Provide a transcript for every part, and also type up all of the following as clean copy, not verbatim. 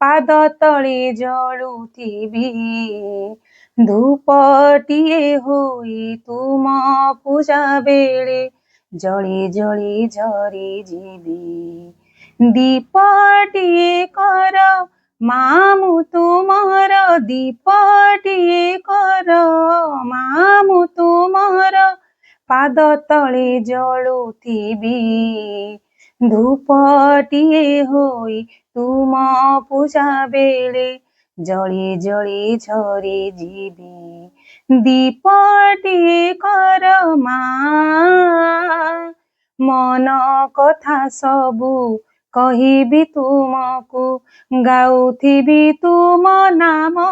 ପାଦ ତଳେ ଜଳୁଥିବି ଧୂପଟିଏ ହୋଇ ତୁମ ପୂଜା ବେଳେ ଜଳି ଜଳି ଝରି ଯିବି। ଦୀପଟିଏ କର ମା ମୁଁ ତୁମର ଦୀପଟିଏ କର ମା ମୁଁ ତୁମର ପାଦ ତଳେ ଜଳୁଥିବି ଧୂପଟିଏ ହୋଇ ତୁମ ପୂଜା ବେଳେ ଜଳି ଜଳି ଝରି ଯିବି। ଦୀପଟିଏ କର ମା ମନ କଥା ସବୁ କହିବି ତୁମକୁ ଗାଉଥିବି ତୁମ ନାମ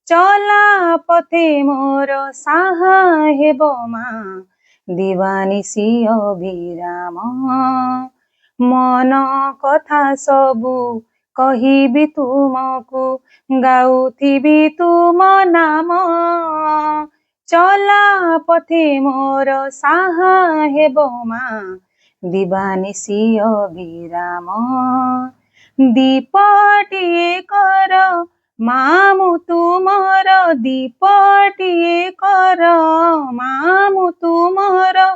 ଚଲା ପଥେ ମୋର ସାହା ହେବ ମା ଦିବାନିଶି ଅବିରାମ। ମନ କଥା ସବୁ କହିବି ତୁମକୁ ଗାଉଥିବି ତୁମ ନାମ ଚଲା ପଥେ ମୋର ସାହା ହେବ ମା ଦିବାନିଶି ଅବିରାମ। ଦୀପଟିଏ କର ମା ମୁଁ ତୁମର ଦୀପଟିଏ କର ମା ମୁଁ ତୁମର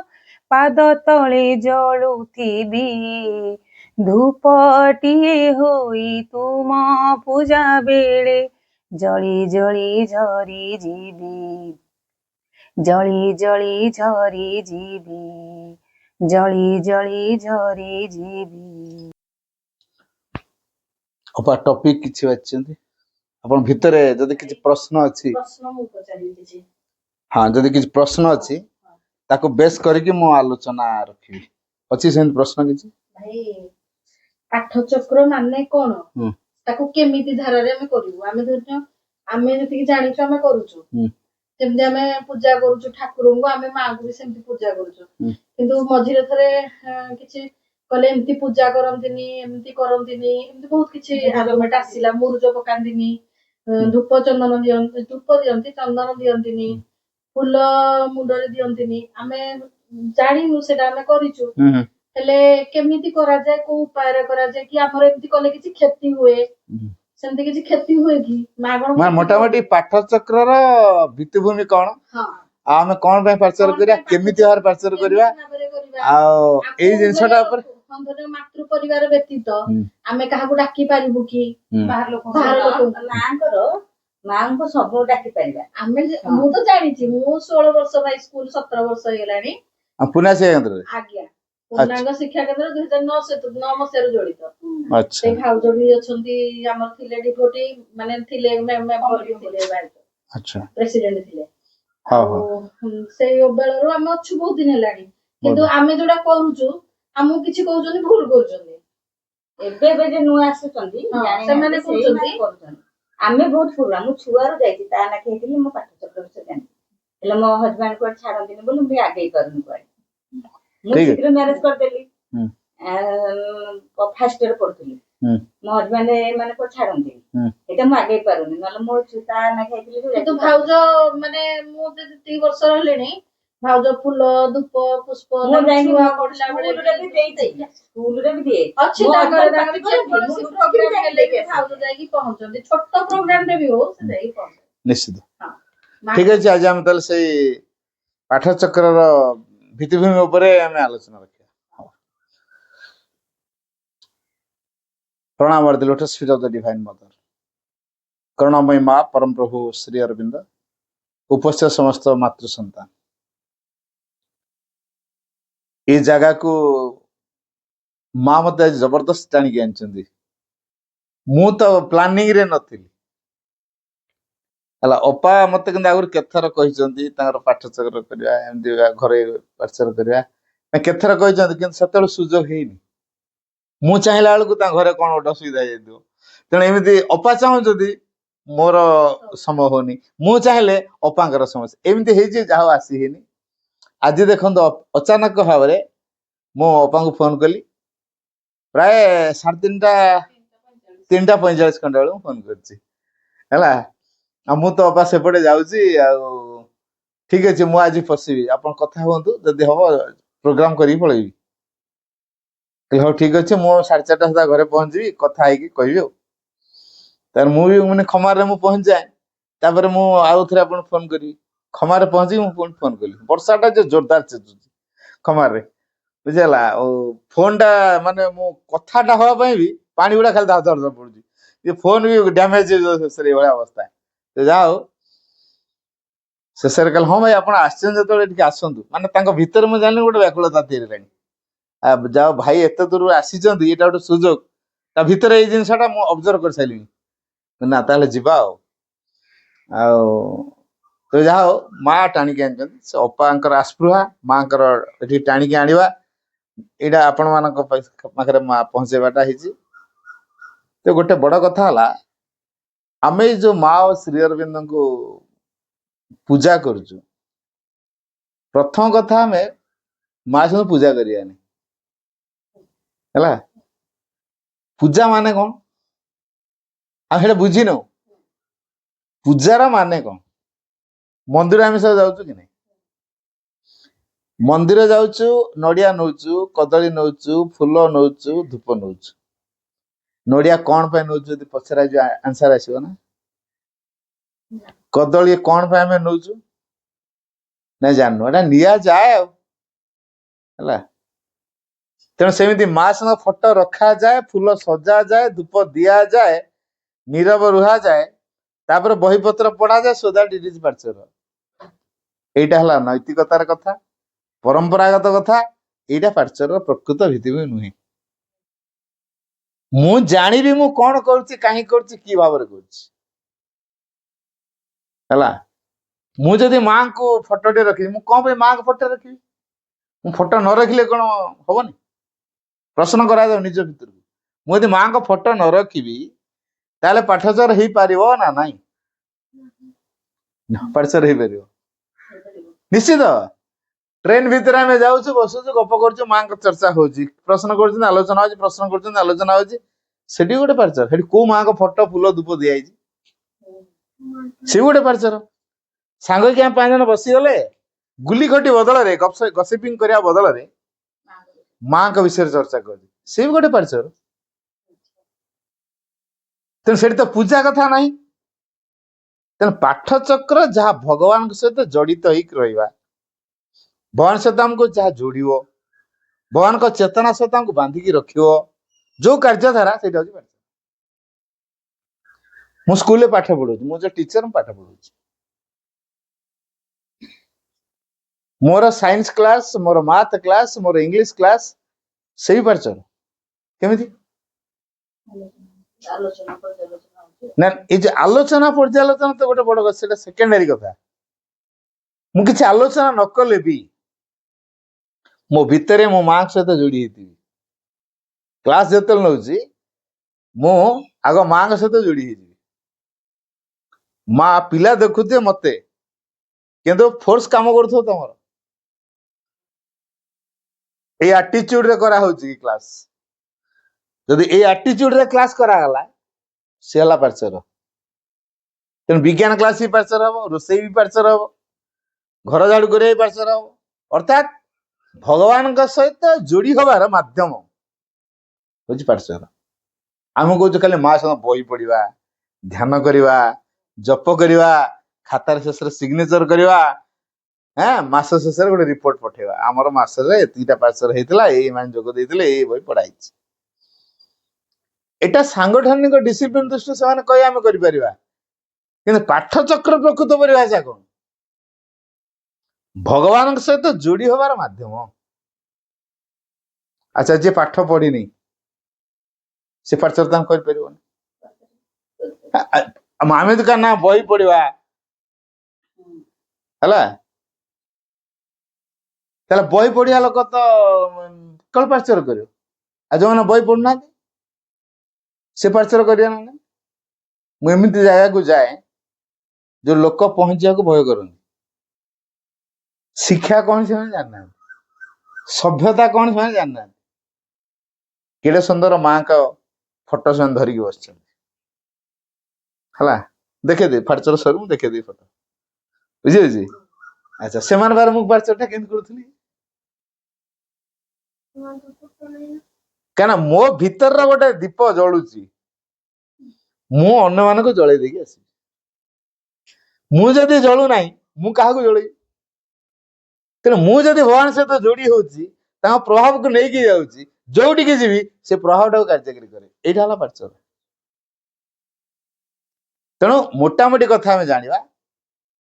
ପାଦ ତଳେ ଜଳୁଥିବି ଧୂପଟିଏ ହୋଇ ତୁମ ପୂଜା ବେଳେ ଜଳି ଜଳି ଝରି ଯିବି। ଜଳି ଜଳି ଝରି ଯିବି ଜଳି ଜଳି ଝରି ଯିବି। ଅପା ଟପିକ କିଛି ବାଛିଛନ୍ତି ଆପଣ ଭିତରେ ଯଦି କିଛି ପ୍ରଶ୍ନ ଅଛି ପ୍ରଶ୍ନ ମୁଁ ପଚାରିବି କିଛି। ହଁ ଯଦି କିଛି ପ୍ରଶ୍ନ ଅଛି ତାକୁ ବେଶ କରିକି ମୁଁ ଆଲୋଚନା ରଖିବି। ଅଛି ସେମିତି ପ୍ରଶ୍ନ କିଛି? ଭାଇ ପାଠଚକ୍ର ମାନେ କଣ ହୁଁ। ତାକୁ କେମିତି ଧାରାରେ ଆମେ କରିବୁ? ଆମେ ଧରିନିଅ ଆମେ ଯେତିକି ଜାଣିଛୁ ଆମେ କରୁଛୁ ହୁଁ। ଯେମିତି ଆମେ ପୂଜା କରୁଛୁ ଠାକୁରଙ୍କୁ ଆମେ ମାଙ୍କୁ ବି ସେମିତି ପୂଜା କରୁଛୁ କିନ୍ତୁ ମଝିରେ ଥରେ କିଛି କହିଲେ ଏମିତି ପୂଜା କରନ୍ତିନି ଏମିତି କରନ୍ତିନି ଏମିତି ବହୁତ କିଛି ଆର୍ଗୁମେଣ୍ଟ ଆସିଲା। ମୁରୁଜ ପକାନ୍ତିନି ଧୂପ ଚନ୍ଦନ ଦିଅନ୍ତି ଧୂପ ଦିଅନ୍ତି ଚନ୍ଦନ ଦିଅନ୍ତିନି ଫୁଲ ମୁଣ୍ଡରେ ଦିଅନ୍ତିନି। ଆମେ ଜାଣିନୁ ସେଟା ଆମେ କରିଛୁ ହେଲେ କେମିତି କରାଯାଏ କୋଉ ଉପାୟରେ କରାଯାଏ କି ଆମର ଏମିତି କଲେ କିଛି କ୍ଷତି ହୁଏ ସେମିତି କିଛି କ୍ଷତି ହୁଏ କି? ମାନେ ମୋଟାମୋଟି ପାଠଚକ୍ରର ଭିତ୍ତିଭୂମି କଣ ହଁ ଆଉ ଆମେ କଣ ପାଇଁ ପାଚର କରିବା କେମିତି ଭାବରେ ପାଚର କରିବା ଆଉ ଏଇ ଜିନିଷଟା ଉପରେ ମାତୃ ପରିବାର ବ୍ୟତୀତ ଆମେ କାହାକୁ ଡାକି ପାରିବୁ କି? ବାହାର ଲୋକଙ୍କୁ ମାଙ୍କୁ ସବୁ ଡାକି ପାରିବା ଆମେ। ମୁଁ ତ ଜାଣିଛି ମୁଁ 16 ବର୍ଷ ଭାଇ ସ୍କୁଲ 17 ବର୍ଷ ହେଇଗଲାଣି ପୁନା ଶିକ୍ଷା କେନ୍ଦ୍ରରେ। ଆଜ୍ଞା ପୂର୍ଣ୍ଣାଙ୍ଗ ଶିକ୍ଷା କେନ୍ଦ୍ର 2009 ମସିହାରୁ ଜଡିତ। ଆଚ୍ଛା। ସେ ଭାଉଜ ବି ଅଛନ୍ତି ଆମର ଥିଲେ ଡିପୋଟି ମାନେ ଥିଲେ ମେମ୍ବର ବି ଥିଲେ ଆଚ୍ଛା ପ୍ରେସିଡେଣ୍ଟ ଥିଲେ। ଆଉ ସେଇ ବେଳରୁ ଆମେ ଅଛୁ ବହୁତ ଦିନ ହେଲାଣି କିନ୍ତୁ ଆମେ ଯୋଉଟା କରୁଛୁ ଆମକୁ କିଛି କହୁଛନ୍ତି ଭୁଲ କରୁଛନ୍ତି। ଏବେ ଏବେ ଯେ ନୂଆ ଆସୁଛନ୍ତି ସେମାନେ କହୁଛନ୍ତି ଆମେ ବହୁତ ପୁରୁଣା। ମୁଁ ଛୁଆରୁ ଯାଇଛି ତା ନା କହିଥିଲି ମୋ ପାଠଚକ୍ର ବିଷୟ ଜାଣିଛି ହେଲେ ମୋ ହଜବେଣ୍ଡ କୁଆଡେ ଛାଡନ୍ତିନି ବୋଲି ମୁଁ ଆଗେଇ ପାରୁନି କୁଆଡେ। ମୁଁ ଶୀଘ୍ର ମ୍ୟାରେଜ କରିଦେଲି ଫାର୍ଷ୍ଟ ଇୟର ପଢୁଥିଲି ମୋ ହଜବେଣ୍ଡ ମାନେ କୁଆଡେ ଛାଡନ୍ତିନି ଏଇଟା ମୁଁ ଆଗେଇ ପାରୁନି ନହେଲେ ମୋ ତା ନା ଖାଇଥିଲି। କିନ୍ତୁ ଭାଉଜ ମାନେ ମୁଁ ଯେତିକି ବର୍ଷ ରହିଲିଣି ଭାଉଜ ଫୁଲ ଧୂପ ପୁଷ୍ପ ଛୁଆ ପଢିଲା ବେଳେ ସ୍କୁଲରେ ବି ଦିଏ ଅଛି ତାଙ୍କର ଭାଉଜ ଯାଇକି ପହଞ୍ଚନ୍ତି ଛୋଟ ପ୍ରୋଗ୍ରାମ ରେ ବି ହଉ ସେ ଯାଇକି ପହଞ୍ଚନ୍ତି ନିଶ୍ଚିତ। ଠିକ ଅଛି ଆଜି ଆମେ ତାହେଲେ ସେଇ ପାଠଚକ୍ରର ଭିତ୍ତିଭୂମି ଉପରେ ଆମେ ଆଲୋଚନା ରଖିବା। ପ୍ରଣାମ the lotus feet of the divine mother କରୁଣାମୟୀ ମା ପରମ ପ୍ରଭୁ ଶ୍ରୀ ଅରବିନ୍ଦ ଉପସ୍ଥିତ ସମସ୍ତ ମାତୃ ସନ୍ତାନ ଏଇ ଜାଗାକୁ ମା ମତେ ଆଜି ଜବରଦସ୍ତ ଟାଣିକି ଆଣିଛନ୍ତି। ମୁଁ ତ ପ୍ଲାନିଂ ରେ ନଥିଲି ହେଲା। ଅପା ମତେ କିନ୍ତୁ ଆଗରୁ କେତେଥର କହିଛନ୍ତି ତାଙ୍କର ପାଠଚକ୍ର କରିବା ଏମିତି ଘରେ ପାଠଚକ୍ର କରିବା କେତେଥର କହିଛନ୍ତି କିନ୍ତୁ ସେତେବେଳେ ସୁଯୋଗ ହେଇନି। ମୁଁ ଚାହିଁଲା ବେଳକୁ ତାଙ୍କ ଘରେ କଣ ଗୋଟେ ଅସୁବିଧା ହେଇଯାଇଥିବ ତେଣୁ ଏମିତି ଅପା ଚାହୁଁଛନ୍ତି ମୋର ସମୟ ହଉନି ମୁଁ ଚାହିଁଲେ ଅପାଙ୍କର ସମସ୍ୟା ଏମିତି ହେଇଛି ଯାହା ଆସି ହେଇନି। ଆଜି ଦେଖନ୍ତୁ ଅଚାନକ ଭାବରେ ମୁଁ ଅପାଙ୍କୁ ଫୋନ କଲି ପ୍ରାୟ 3:45 ଖଣ୍ଡେ ବେଳକୁ ଫୋନ କରିଛି ହେଲା। ଆଉ ମୁଁ ତ ଅପା ସେପଟେ ଯାଉଛି ଆଉ ଠିକ ଅଛି ମୁଁ ଆଜି ପଶିବି ଆପଣ କଥା ହୁଅନ୍ତୁ ଯଦି ହବ ପ୍ରୋଗ୍ରାମ କରିକି ପଳେଇବି। ହଉ ଠିକ ଅଛି ମୁଁ 4:30 ସୁଦ୍ଧା ଘରେ ପହଞ୍ଚିବି କଥା ହେଇକି କହିବି ଆଉ। ତାର ମୁଁ ବି ମାନେ ଖମାରେ ମୁଁ ପହଞ୍ଚିଯାଏ ତାପରେ ମୁଁ ଆଉ ଥରେ ଆପଣ ଫୋନ କରିବି ଖମାରେ ପହଞ୍ଚିକି ମୁଁ ପୁଣି ଫୋନ କଲି ବର୍ଷାଟା ଯେ ଜୋରଦାର ଛେଚୁଛି ଖମାରେ ବୁଝିହେଲା ଆଉ ଫୋନ ଟା ମାନେ ମୁଁ କଥାଟା ହବା ପାଇଁ ବି ପାଣି ଗୁଡା ଖାଲି ଧର ଧର ପଡୁଛି ଏ ଫୋନ ବି ଡ୍ୟାମେଜ ହେଇଯିବ ଶେଷରେ ଏଇଭଳିଆ ଅବସ୍ଥା ଯାହା ହଉ ଶେଷରେ କହିଲେ ହଁ ଭାଇ ଆପଣ ଆସିଛନ୍ତି ଯେତେବେଳେ ଟିକେ ଆସନ୍ତୁ ମାନେ ତାଙ୍କ ଭିତରେ ମୁଁ ଜାଣିଲି ଗୋଟେ ବ୍ୟାକୁଳତା ତିଆରି ହେଲାଣି ଯାଉ ଭାଇ ଏତେ ଦୂରରୁ ଆସିଛନ୍ତି ଏଇଟା ଗୋଟେ ସୁଯୋଗ ତା ଭିତରେ ଏଇ ଜିନିଷଟା ମୁଁ ଅବଜର୍ଭ କରିସାରିଲିଣି ନା ତାହେଲେ ଯିବା ଆଉ ତ ଯାହା ହଉ ମା ଟାଣିକି ଆଣିଛନ୍ତି ସେ ଅପାଙ୍କର ଆସ୍ପୃହା ମାଙ୍କର ଏଠି ଟାଣିକି ଆଣିବା ଏଇଟା ଆପଣ ମାନଙ୍କ ପାଖରେ ମା ପହଞ୍ଚେଇବାଟା ହେଇଛି ତ ଗୋଟେ ବଡ କଥା ହେଲା ଆମେ ଏଇ ଯୋଉ ମା ଓ ଶ୍ରୀ ଅରବିନ୍ଦଙ୍କୁ ପୂଜା କରୁଛୁ ପ୍ରଥମ କଥା ଆମେ ମା ସହିତ ପୂଜା କରିବାନି ହେଲା ପୂଜା ମାନେ କଣ ଆମେ ସେଇଟା ବୁଝିନୁ ପୂଜାର ମାନେ କଣ ମନ୍ଦିର ଆମେ ସବୁ ଯାଉଛୁ କି ନାଇଁ ମନ୍ଦିର ଯାଉଛୁ ନଡିଆ ନଉଛୁ କଦଳୀ ନଉଛୁ ଫୁଲ ନଉଛୁ ଧୂପ ନଉଛୁ ନଡିଆ କଣ ପାଇଁ ନଉଛୁ ଯଦି ପଛରେ ଆନ୍ସର ଆସିବ ନା କଦଳୀ କଣ ପାଇଁ ଆମେ ନଉଛୁ ନାଇଁ ଜାଣିନୁ ଏଟା ନିଆଯାଏ ଆଉ ହେଲା ତେଣୁ ସେମିତି ମା ସହ ଫଟୋ ରଖାଯାଏ ଫୁଲ ସଜାଯାଏ ଧୂପ ଦିଆଯାଏ ନୀରବ ରୁହାଯାଏ ତାପରେ ବହିପତ୍ର ପଢାଯାଏ ସୋ ଦ୍ୟାଟ୍ ଇଟ୍ ଇଜ ପାର୍ଚର ଏଇଟା ହେଲା ନୈତିକତାର କଥା ପରମ୍ପରାଗତ କଥା ଏଇଟା ପାର୍ଚରର ପ୍ରକୃତ ଭିତ୍ତିଭୂମି ନୁହେଁ ମୁଁ ଜାଣିବି ମୁଁ କଣ କରୁଛି କାହିଁକି କରୁଛି କି ଭାବରେ କରୁଛି ହେଲା ମୁଁ ଯଦି ମାଙ୍କୁ ଫଟୋଟେ ରଖିବି ମୁଁ କଣ ପାଇଁ ମାଙ୍କ ଫଟୋ ରଖିବି ମୁଁ ଫଟୋ ନ ରଖିଲେ କଣ ହବନି ପ୍ରଶ୍ନ କରାଯାଉ ନିଜ ଭିତରକୁ ମୁଁ ଯଦି ମାଙ୍କ ଫଟୋ ନ ରଖିବି ତାହେଲେ ପାଠଚର ହେଇପାରିବ ନା ନାଇଁ ପାଠଚର ହେଇପାରିବ ନିଶ୍ଚିତ ଟ୍ରେନ ଭିତରେ ଆମେ ଯାଉଛୁ ବସୁଛୁ ଗପ କରୁଛୁ ମାଙ୍କ ଚର୍ଚ୍ଚା ହଉଛି ପ୍ରଶ୍ନ କରୁଛନ୍ତି ଆଲୋଚନା ହଉଛି ପ୍ରଶ୍ନ କରୁଛନ୍ତି ଆଲୋଚନା ହଉଛି ସେଠି ଗୋଟେ ପାର୍ଚର ସେଠି କୋଉ ମାଙ୍କ ଫଟୋ ଫୁଲ ଧୂପ ଦିଆଯାଇଛି ସେ ଗୋଟେ ପାର୍ଚର ସାଙ୍ଗ ହେଇକି ଆମେ 5 ଜଣ ବସିଗଲେ ଗୁଲି ଖଟି ବଦଳରେ ଗସିପିଂ କରିବା ବଦଳରେ ମାଙ୍କ ବିଷୟରେ ଚର୍ଚ୍ଚା କରୁଛି ସେ ବି ଗୋଟେ ପାର୍ଚର ତେଣୁ ସେଠି ତ ପୂଜା କଥା ନାହିଁ ତେଣୁ ପାଠଚକ୍ର ଯାହା ଭଗବାନଙ୍କ ସହିତ ଜଡିତ ହେଇକି ରହିବା ଭଗବାନ ସହିତ ଆମକୁ ଯାହା ଯୋଡିବ ଭଗବାନଙ୍କ ଚେତନା ସହିତ ଆମକୁ ବାନ୍ଧିକି ରଖିବ ଯୋଉ କାର୍ଯ୍ୟଧାରା ସେଇଟା ହଉଛି ପାଠ ମୁଁ ସ୍କୁଲରେ ପାଠ ପଢଉଛି ମୁଁ ଯୋଉ ଟିଚର ମୁଁ ପାଠ ପଢଉଛି ମୋର ସାଇନ୍ସ କ୍ଲାସ ମୋର ମାଥ କ୍ଲାସ ମୋର ଇଂଲିଶ କ୍ଲାସ ସେଇ ପାର୍ଚର କେମିତି ନା ଏଇ ଯେ ଆଲୋଚନା ପର୍ଯ୍ୟାଲୋଚନା ତ ଗୋଟେ ବଡ କଥା ସେଟା ସେକେଣ୍ଡାରୀ କଥା ମୁଁ କିଛି ଆଲୋଚନା ନ କଲେ ବି ମୋ ଭିତରେ ମୋ ମାଙ୍କ ସହିତ ଯୋଡି ହେଇଥିବି କ୍ଲାସ ଯେତେବେଳେ ନଉଛି ମୁଁ ଆଗ ମାଙ୍କ ସହିତ ଯୋଡି ହେଇଯିବି ମା ପିଲା ଦେଖୁଥିବେ ମତେ କିନ୍ତୁ ଫୋର୍ସ କାମ କରୁଥିବ ତମର ଏଇ ଆଟିଚ୍ୟୁଡ ରେ କରାହଉଛି କ୍ଲାସ ଯଦି ଏଇ ଆଟିଚ୍ୟୁଡ ରେ କ୍ଲାସ କରାଗଲା ସେ ହେଲା ପାର୍ଚର ତେଣୁ ବିଜ୍ଞାନ କ୍ଲାସ ବି ପାର୍ଚର ହବ ରୋଷେଇ ବି ପାର୍ଚର ହବ ଘର ଝାଡୁ କରିବା ବି ପାର୍ଚର ହବ ଅର୍ଥାତ୍ ଭଗବାନଙ୍କ ସହିତ ଯୋଡି ହବାର ମାଧ୍ୟମ ହଉଛି ପାର୍ଚର ଆମେ କହୁଛୁ ଖାଲି ମା ସହିତ ବହି ପଢିବା ଧ୍ୟାନ କରିବା ଜପ କରିବା ଖାତାରେ ଶେଷରେ ସିଗ୍ନେଚର କରିବା ମାସ ଶେଷରେ ଗୋଟେ ରିପୋର୍ଟ ପଠେଇବା ଆମର ମାସରେ ଏତିକିଟା ପାର୍ଚର ହେଇଥିଲା ଏଇ ମାନେ ଯୋଗ ଦେଇଥିଲେ ଏଇ ବହି ପଢା ହେଇଛି ଏଟା ସାଂଗଠନିକ ଡିସିପ୍ଲିନ ଦୃଷ୍ଟିରୁ ସେମାନେ କହି ଆମେ କରିପାରିବା କିନ୍ତୁ ପାଠଚକ୍ର ପ୍ରକୃତ ପରିଭାଷା କଣ ଭଗବାନଙ୍କ ସହିତ ଯୋଡି ହବାର ମାଧ୍ୟମ ଆଚ୍ଛା ଯିଏ ପାଠ ପଢିନି ସେ ପାର୍ଚର ତାଙ୍କୁ କରିପାରିବନି ଆମେ ତ ନା ବହି ପଢିବା ହେଲା ତାହେଲେ ବହି ପଢିବା ଲୋକ ତ କଣ ପାର୍ଚର କରିବ ଆଉ ଯୋଉମାନେ ବହି ପଢୁନାହାନ୍ତି ସେ ପାର୍ଚର କରିବା ନା ମୁଁ ଏମିତି ଜାଗାକୁ ଯାଏ ଯୋଉ ଲୋକ ପହଞ୍ଚିବାକୁ ଭୟ କରନ୍ତି ଶିକ୍ଷା କଣ ସେମାନେ ଜାଣିନାହାନ୍ତି ସଭ୍ୟତା କଣ ସେମାନେ ଜାଣିନାହାନ୍ତି କେଡେ ସୁନ୍ଦର ମାଙ୍କ ଫଟୋ ସେମାନେ ଧରିକି ବସିଛନ୍ତି ହେଲା ଦେଖେଇଦେବି ପାର୍ଚର ସରୁ ମୁଁ ଦେଖେଇଦେବି ଫଟୋ ବୁଝିପାରୁଛି ଆଚ୍ଛା ସେମାନେ ବାର ମୁଁ ପାର୍ଚରଟା କେମିତି କରୁଥିଲି କାହିଁକିନା ମୋ ଭିତରର ଗୋଟେ ଦୀପ ଜଳୁଛି ମୁଁ ଅନ୍ୟମାନଙ୍କୁ ଜଳେଇ ଦେଇକି ଆସିବି। ମୁଁ ଯଦି ଜଳୁ ନାହିଁ ମୁଁ କାହାକୁ ଜଳେଇବି? ତେଣୁ ମୁଁ ଯଦି ଭଗବାନ ସହିତ ଯୋଡି ହଉଛି ତାଙ୍କ ପ୍ରଭାବକୁ ନେଇକି ଯାଉଛି, ଯୋଉଠିକି ଯିବି ସେ ପ୍ରଭାବଟାକୁ କାର୍ଯ୍ୟକାରୀ କରେ। ଏଇଟା ହେଲା ପାଠଚକ୍ର। ତେଣୁ ମୋଟାମୋଟି କଥା ଆମେ ଜାଣିବା,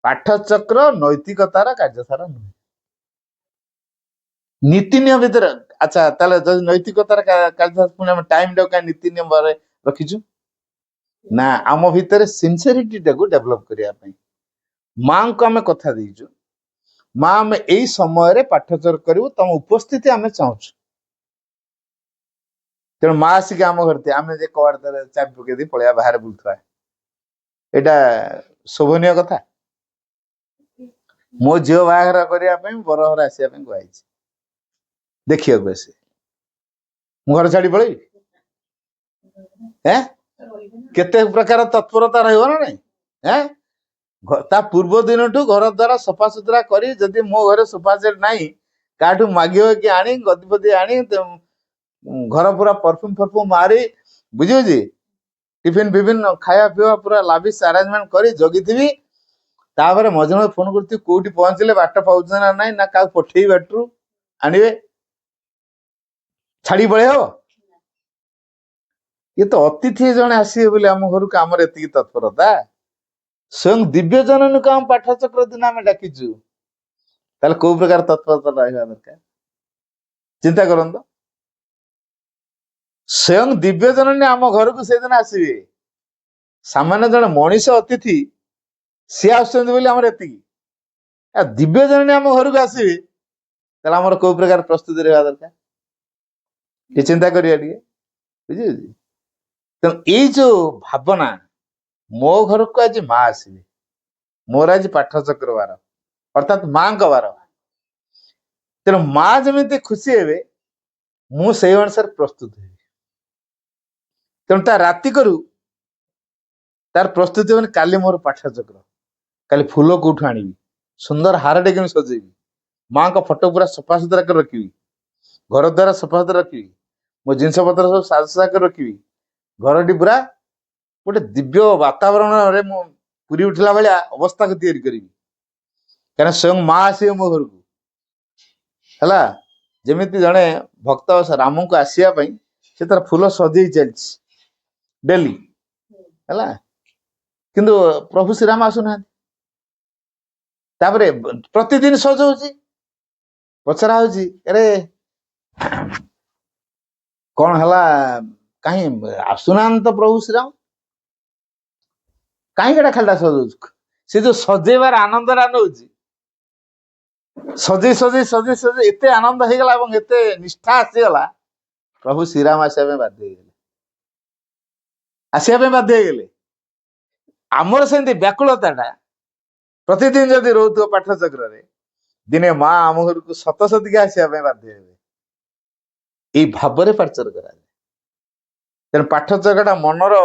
ପାଠଚକ୍ର ନୈତିକତାର କାର୍ଯ୍ୟଧାରା ନୁହେଁ। ନୀତି ନିୟମ ଭିତରେ ଆଚ୍ଛା ତାହେଲେ ଯଦି ନୈତିକତାର କାର୍ଯ୍ୟଧାରା, ପୁଣି ଆମେ ଟାଇମଟାକୁ କାହିଁ ନୀତି ନିୟମରେ ରଖିଛୁ? ନା, ଆମ ଭିତରେ ସିନସିୟରିଟିଟାକୁ ଡେଭଲପ କରିବା ପାଇଁ ମାଙ୍କୁ ଆମେ କଥା ଦେଇଛୁ, ମା ଆମେ ଏଇ ସମୟରେ ପାଠଚକ୍ର କରିବୁ, ତମ ଉପସ୍ଥିତି ଆମେ ଚାହୁଁଛୁ। ତେଣୁ ମା ଆସିକି ଆମ ଘରେ ଥିବେ, ଆମେ ଯେ କବାଟ ଦ୍ୱାରା ଚାବି ପକେଇ ଦେଇ ପଳେଇବା, ବାହାରେ ବୁଲୁଥିବା, ଏଇଟା ଶୋଭନୀୟ କଥା? ମୋ ଝିଅ ବାହାଘର କରିବା ପାଇଁ ବରଘର ଆସିବା ପାଇଁ କୁହାଯାଇଛି, ଦେଖିବାକୁ ଆସେ, ମୁଁ ଘର ଛାଡି ପଳେଇବି? କେତେ ପ୍ରକାର ତତ୍ପରତା ରହିବ ନା ନାଇଁ? ତା ପୂର୍ବ ଦିନଠୁ ଘର ଦ୍ୱାରା ସଫାସୁତୁରା କରି, ଯଦି ମୋ ଘରେ ସୋଫା ସେଟ୍ ନାହିଁ କାହାଠୁ ମାଗିବ କି ଆଣି, ଗଦିପତି ଆଣି, ଘର ପୁରା ପରଫ୍ୟୁମ ଫରଫ୍ୟୁମ ମାରି, ବୁଝିବୁଝି, ଟିଫିନ ଫିଫିନ ଖାଇବା ପିଇବା ପୁରା ଲାଭିସ ଆରେଞ୍ଜମେଣ୍ଟ କରି ଜଗିଥିବି। ତାପରେ ମଝିରେ ମଝିରେ ଫୋନ କରୁଥିବି, କୋଉଠି ପହଞ୍ଚିଲେ, ବାଟ ପାଉଛନ୍ତି ନା ନାଇଁ, ନା କାହାକୁ ପଠେଇ ବାଟରୁ ଆଣିବେ, ଛାଡି ପଳେଇ ହବ? ଇଏ ତ ଅତିଥି ଜଣେ ଆସିବେ ବୋଲି ଆମ ଘରକୁ, ଆମର ଏତିକି ତତ୍ପରତା। ସ୍ୱୟଂ ଦିବ୍ୟ ଜନନୀକୁ ଆମ ପାଠଚକ୍ର ଦିନ ଆମେ ଡାକିଛୁ, ତାହେଲେ କୋଉ ପ୍ରକାର ତତ୍ପରତା ରହିବା ଦରକାର ଚିନ୍ତା କରନ୍ତୁ। ସ୍ୱୟଂ ଦିବ୍ୟ ଜନନୀ ଆମ ଘରକୁ ସେଦିନ ଆସିବେ, ସାମାନ୍ୟ ଜଣେ ମଣିଷ ଅତିଥି ସିଏ ଆସୁଛନ୍ତି ବୋଲି ଆମର ଏତିକି, ଦିବ୍ୟ ଜନନୀ ଆମ ଘରକୁ ଆସିବେ, ତାହେଲେ ଆମର କୋଉ ପ୍ରକାର ପ୍ରସ୍ତୁତି ରହିବା ଦରକାର ଟିକେ ଚିନ୍ତା କରିବା ଟିକେ, ବୁଝିବୁଝି। ତେଣୁ ଏଇ ଯୋଉ ଭାବନା, ମୋ ଘରକୁ ଆଜି ମା ଆସିବେ, ମୋର ଆଜି ପାଠଚକ୍ର ବାର, ଅର୍ଥାତ୍ ମାଙ୍କ ବାର, ତେଣୁ ମା ଯେମିତି ଖୁସି ହେବେ ମୁଁ ସେଇ ଅନୁସାରେ ପ୍ରସ୍ତୁତ ହେବି। ତେଣୁ ତା ରାତି କରୁ ତାର ପ୍ରସ୍ତୁତି ମାନେ, କାଲି ମୋର ପାଠଚକ୍ର, କାଲି ଫୁଲ କୋଉଠୁ ଆଣିବି, ସୁନ୍ଦର ହାରଟେ କେମିତି ସଜେଇବି, ମାଙ୍କ ଫଟୋ ପୁରା ସଫାସୁତୁରା କରି ରଖିବି, ଘର ଦ୍ୱାରା ସଫାସୁତୁରା ରଖିବି, ମୋ ଜିନିଷ ପତ୍ର ସବୁ ସାଜସଜା କରି ରଖିବି, ଘରଟି ପୁରା ଗୋଟେ ଦିବ୍ୟ ବାତାବରଣରେ ମୁଁ ପୁରୀ ଉଠିଲା ଭଳିଆ ଅବସ୍ଥାକୁ ତିଆରି କରିବି, କାରଣ ସ୍ୱୟଂ ମା ଆସିବେ ମୋ ଘରକୁ। ହେଲା, ଯେମିତି ଜଣେ ଭକ୍ତ ରାମଙ୍କୁ ଆସିବା ପାଇଁ ସେ ତାର ଫୁଲ ସଜେଇ ଚାଲିଛି ଡେଲି, ହେଲା, କିନ୍ତୁ ପ୍ରଭୁ ଶ୍ରୀରାମ ଆସୁନାହାନ୍ତି। ତାପରେ ପ୍ରତିଦିନ ସଜଉଛି, ପଚରା ହଉଛି, ଆରେ କଣ ହେଲା, କାହିଁ ଆସୁନାହାନ୍ତି ତ ପ୍ରଭୁ ଶ୍ରୀରାମ, କାହିଁକି ଏଟା ଖାଲିଟା ସଜଉଛି? ସେ ଯୋଉ ସଜେଇବାର ଆନନ୍ଦଟା ନଉଛି, ସଜେଇ ସଜେଇ ସଜେଇ ସଜେଇ ଏତେ ଆନନ୍ଦ ହେଇଗଲା ଏବଂ ଏତେ ନିଷ୍ଠା ଆସିଗଲା, ପ୍ରଭୁ ଶ୍ରୀରାମ ଆସିବା ପାଇଁ ବାଧ୍ୟ ହେଇଗଲେ, ଆସିବା ପାଇଁ ବାଧ୍ୟ ହେଇଗଲେ। ଆମର ସେମିତି ବ୍ୟାକୁଳତାଟା ପ୍ରତିଦିନ ଯଦି ରହୁଥିବ ପାଠଚକ୍ରରେ, ଦିନେ ମା ଆମ ଘରକୁ ସତ ସତିକା ଆସିବା ପାଇଁ ବାଧ୍ୟ ହେବେ, ଏଇ ଭାବରେ ପାଠଚକ୍ର କରାଯାଏ। ତେଣୁ ପାଠଚକ୍ରଟା ମନର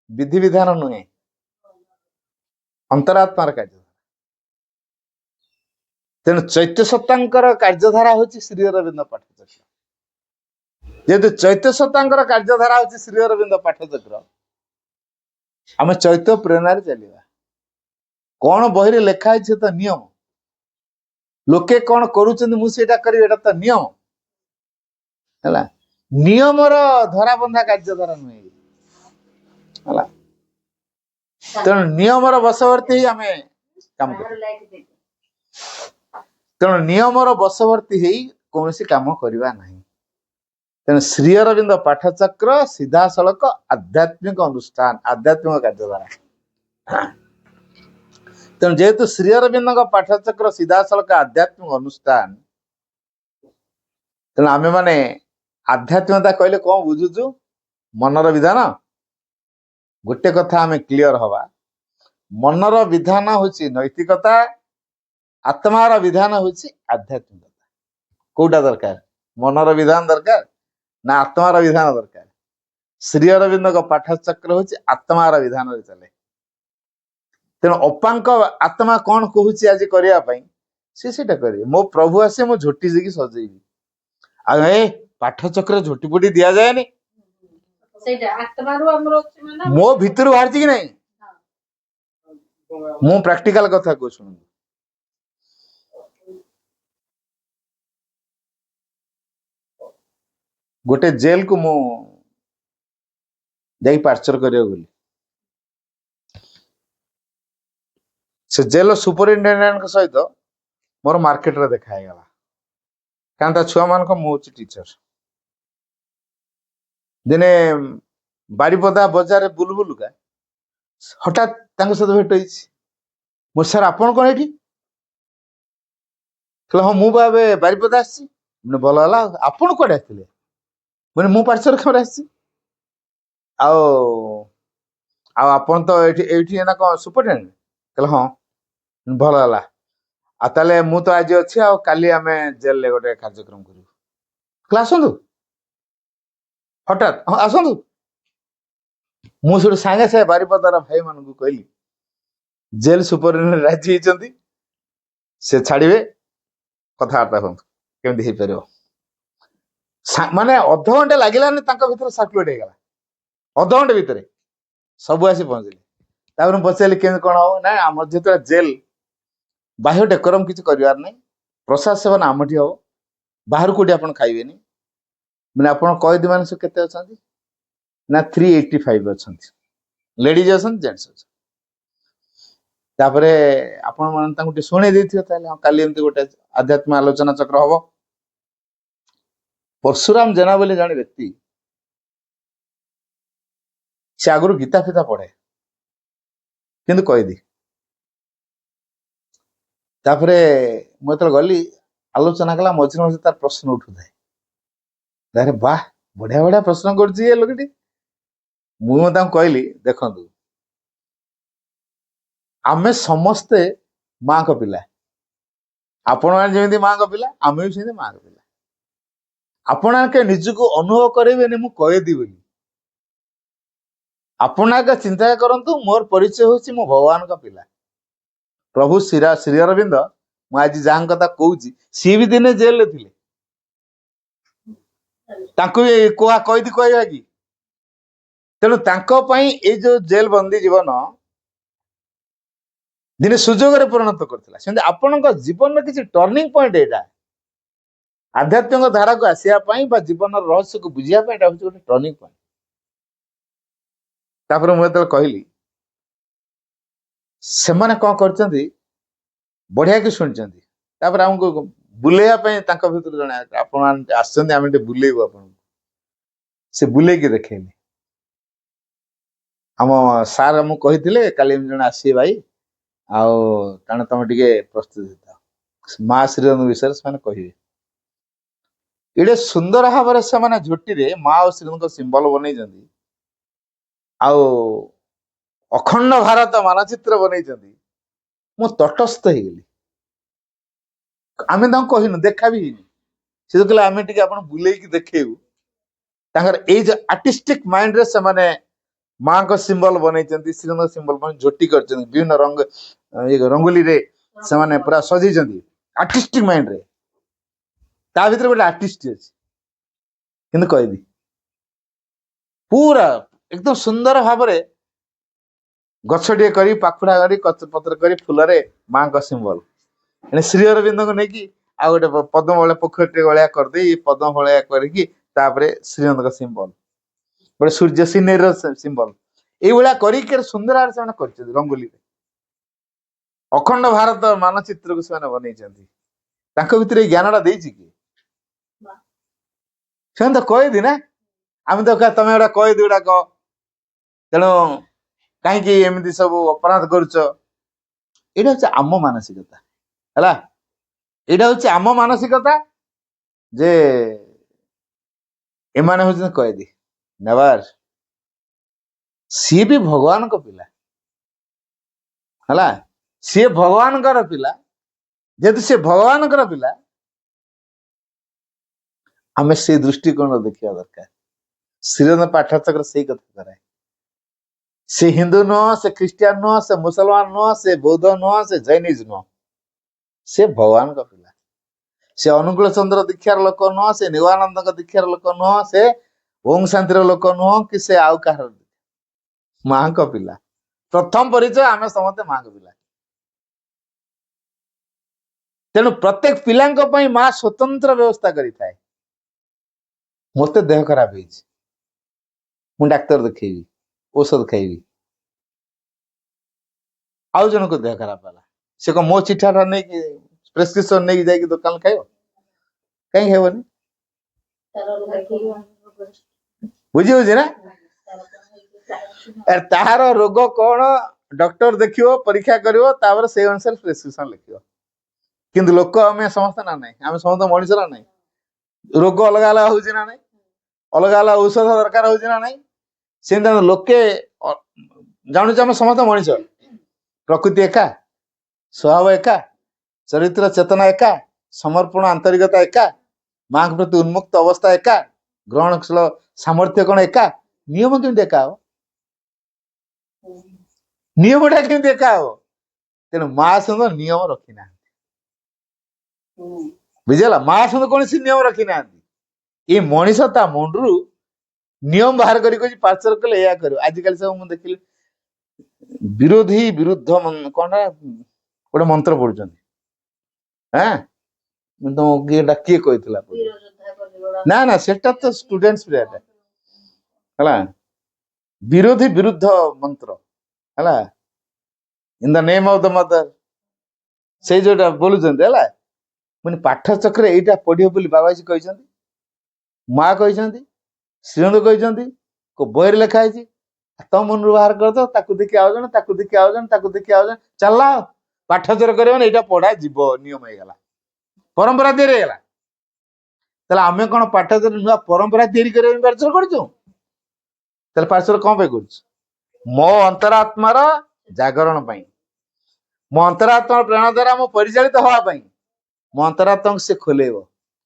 ବିଧିବିଧାନ ନୁହେଁ, ଅନ୍ତରାତ୍ମାର କାର୍ଯ୍ୟଧାରା। ତେଣୁ ଚୈତ୍ୟ ସତ୍ତାଙ୍କର କାର୍ଯ୍ୟଧାରା ହଉଛି ଶ୍ରୀ ଅରବିନ୍ଦ ପାଠଚକ୍ର। ଯେହେତୁ ଚୈତ୍ୟ ସତ୍ତାଙ୍କର କାର୍ଯ୍ୟଧାରା ହଉଛି ଶ୍ରୀ ଅରବିନ୍ଦ ପାଠଚକ୍ର, ଆମେ ଚୈତ୍ୟ ପ୍ରେରଣାରେ ଚାଲିବା। କଣ ବହିରେ ଲେଖା ହେଇଛି ତ ନିୟମ, ଲୋକେ କଣ କରୁଛନ୍ତି ମୁଁ ସେଇଟା କରିବି, ଏଟା ତ ନିୟମ। ହେଲା, ନିୟମର ଧରାବନ୍ଧା କାର୍ଯ୍ୟଧାରା ନୁହେଁ, ହେଲା। ତେଣୁ ନିୟମର ବଶବର୍ତ୍ତୀ ହେଇ ଆମେ କାମ କରିବା, ତେଣୁ ନିୟମର ବଶବର୍ତ୍ତୀ ହେଇ କୌଣସି କାମ କରିବା ନାହିଁ। ତେଣୁ ଶ୍ରୀ ଅରବିନ୍ଦ ପାଠଚକ୍ର ସିଧାସଳଖ ଆଧ୍ୟାତ୍ମିକ ଅନୁଷ୍ଠାନ, ଆଧ୍ୟାତ୍ମିକ କାର୍ଯ୍ୟଧାରା। ତେଣୁ ଯେହେତୁ ଶ୍ରୀ ଅରବିନ୍ଦଙ୍କ ପାଠଚକ୍ର ସିଧାସଳଖ ଆଧ୍ୟାତ୍ମିକ ଅନୁଷ୍ଠାନ, ତେଣୁ ଆମେ ମାନେ ଆଧ୍ୟାତ୍ମିକତା କହିଲେ କଣ ବୁଝୁଛୁ? ମନର ବିଧାନ। ଗୋଟେ କଥା ଆମେ କ୍ଲିୟର ହବା, ମନର ବିଧାନ ହଉଛି ନୈତିକତା, ଆତ୍ମାର ବିଧାନ ହଉଛି ଆଧ୍ୟାତ୍ମିକତା। କୋଉଟା ଦରକାର? ମନର ବିଧାନ ଦରକାର ନା ଆତ୍ମାର ବିଧାନ ଦରକାର? ଶ୍ରୀ ଅରବିନ୍ଦଙ୍କ ପାଠଚକ୍ର ହଉଛି ଆତ୍ମାର ବିଧାନରେ ଚାଲେ। ତେଣୁ ଅପାଙ୍କ ଆତ୍ମା କଣ କହୁଛି ଆଜି କରିବା ପାଇଁ, ସେ ସେଇଟା କରିବେ। ମୋ ପ୍ରଭୁ ଆସେ ମୁଁ ଝୋଟି ଦେଇକି ସଜେଇବି, ଆଉ ପାଠଚକ୍ର ଝୋଟି ଫୋଟି ଦିଆଯାଏନି, मो भितर बाहर कि नहीं मु प्रैक्टिकल कथा को सुन गोटे जेल को मु जाई पार्चर करियो बोली से जेल सुपरिटेडेंट सहित मोर मार्केट रे देखा गला कारण छुआ मान को मु टीचर दिने बारीपदा बजार बुलबुल का हठात सहित भेट होई मो सर आपन कौन एठी हाँ मु बारीपदा आसी भल है आपन कड़े आसते मैंने मु पार्चर खबर आसी आपन तो ये ना कौन सुपरिटेडेंट कहले हाँ भल है ताले मु तो आज अच्छी काली आम जेल गोटे कार्यक्रम करूँ आसतु हठात हाँ आसतु मुझे सागे सागे बारीपदार भाई मान कहली जेल सुपरिटेडेंट राजी होती से छाड़े कथबार्ता हूँ केमती हो पार माने अध घंटे लगे सर्कुलेट होगा अध घंटे भितर सब आसी पहुंचले पचारे के कौन हम ना आम जो जेल बाह्य डेकोरम किसी करार ना प्रसाद सेवन आमठी हम बाहर कौटी आप खाइबे मैंने आप कैदी मान सब केते अच्छा ना 385 अच्छा लेडीज अच्छा जेंट्स अच्छा तापरे आपण मन शुणे काली एमती गोटे आध्यात्म आलोचना चक्र हम परशुराम जेना बोली जड़े व्यक्ति से आगुरी गीता फीता पढ़े किंतु कैदी तापरे मुझे गली आलोचना कला मझे मझे तार प्रश्न उठुए अरे वाह बढ़िया बढ़िया प्रश्न कर लोकटी मुझे कहली देखु आमे समस्ते माँ को पिला आपण मैंने माँ को पिला आम भी सेमती माँ को पिला आपण के निजको अनुभव करेंगे मु कैदी बोली आपण चिंता करंतु मोर परिचय होची मो भगवान का पिला प्रभु श्री अरविंद मु आज जहाँ कथा कहूँ सी भी दिने जेल थे कैदी कहवा कि तेणु ये जो जेल बंदी जीवन दिने सुजोग परिणत करता आपण जीवन में किसी टर्निंग पॉइंट यहाँ आध्यात्मिक धारा को आसापी जीवन रहस्य को बुझापी गोटे टर्निंग पॉइंट तापर मुझे कहली से मैंने कौन कर बढ़िया कि शुणी आमको बुलेवाई भर जन आम बुलेबू आप से बुले देखली आम सार मुझे कही काली जन आसी भाई आने तुम टे प्रस्तुत होता माँ श्रीरंग विषय से कहे इडे सुंदर भाव से झोटी माँ और श्रीरंग सिंबल बन अखंड भारत मानचित्र बन मु तटस्थ हो गली आम कहनु देखा भी सी तो कहले आम टे बुले देखेबू जो आर्टिस्टिक माइंड रे से माने माँ को सिंबल बन श्रीरंग सिंबल बन झोटी कर विभिन्न रंग रंगोली रे से माने पूरा सजी आर्टिस्टिक माइंड रे ता भीतर गोटे आर्टिस्ट अच्छी कैदी पूरा एकदम सुंदर भाव गछटे कर पाखुड़ा कर पत्र कर फूल माँ का सिंबल श्री अरविंद को लेकिन आ गोटे पद्म भाया पोखरी भाया करदे पद्म भाया कर श्रीरंग सिंबल गोटे सूर्य सिनेर सिंबल ये कर सुंदर से रंगोली अखंड भारत मानचित्र को से बन भीतर ज्ञान टा कि तो कैदी ना आम तो तुम गोटा कैदी गुड़ाक तेणु कहीं एमती सब अपराध करुच यहाँ हूँ आम मानसिकता है यहाँ हूँ आम मानसिकता जे एमाने हूँ कैदी नेवर सी भी भगवान को पिला है सी भगवान का पिला जेहेतु सी भगवान का पिला आम से दृष्टिकोण देखा दरकार श्रीरंग पाठचक्र से कथा कराए से हिंदू नुह से ख्रिस्टियान नुह से मुसलमान नुह से बौद्ध नुह से जैनिज नुह से भगवान का पिला से अनुकूल चंद्र दीक्षार लोक नुह से निवानंद दीक्षार लोक नुह से ओम शांतिर लोक नुह कि से आउ कह माँ को पिला प्रथम परिचय आम समस्ते माँ को पिला तेणु प्रत्येक पिला माँ स्वतंत्र व्यवस्था करें मत देह खराब हो डाक्तर देखी औषध खाइबी आउ जन को देह खराब है से कौन मो चिठा नहीं कि प्रेस्क्रिप्शन नहीं जाए दुकान खाइब कहीं हेबनी बुझी बुझी ना तार रोग कौन डॉक्टर देखियो परीक्षा करिवो तापर से अनुसार प्रेस्क्रिप्शन लिखियो किंतु लोक आम समस्त ना नहीं आम समस्त मनुष्य ना नहीं रोग अलग अलग होउछि ना नहीं अलग अलग औषध दरकार होउछि ना नहीं से लोके जानूच आम समस्त मनुष्य प्रकृति एका स्वभाव एका चरित्र चेतना एका समर्पण आंतरिकता एका माँ के प्रति उन्मुक्त अवस्था एका ग्रहणशील सामर्थ्य कौन एका नियम केमती एका हो नियमटा केमती एका हो तेणु माँ सहित नियम रखी ना बुझेगा माँ सहित कौन नियम रखी ना ये मनीष ता मुंडरू नियम बाहर कर पार्चर कले या कर आजिकल सब मुझे देखिली विरोधी विरुद्ध कौन गोटे मंत्र पढ़ुं हाँ तुम किए कही ना ना सेटा तो स्टूडेंट्स है विरोधी विरुद्ध मंत्र है in the name of the mother से जोटा बोलुचंदी है मुझे पाठ चक्र एटा पढ़ियो बोली बाबाजी कहते माँ कहते श्रीनंद कहते को बही लिखा है तम मन बाहर कर दो ताकू देखी आउ जन ताकू देखी आउ जन ताकू देखी आउ जन चल पाठचर कर पढ़ा जीव नियम होगा परंपरा तैयारी होगा ताले आमे कौन पाठचर नुआ परंपरा तैयारी कर पार्चर कर पार्चर कौन पे कर मो अंतरात्मार जागरण पाई मो अंतरात्मा प्रेरणा द्वारा मो परिचालित होगापाई मो अंतरात्मा से खोलेब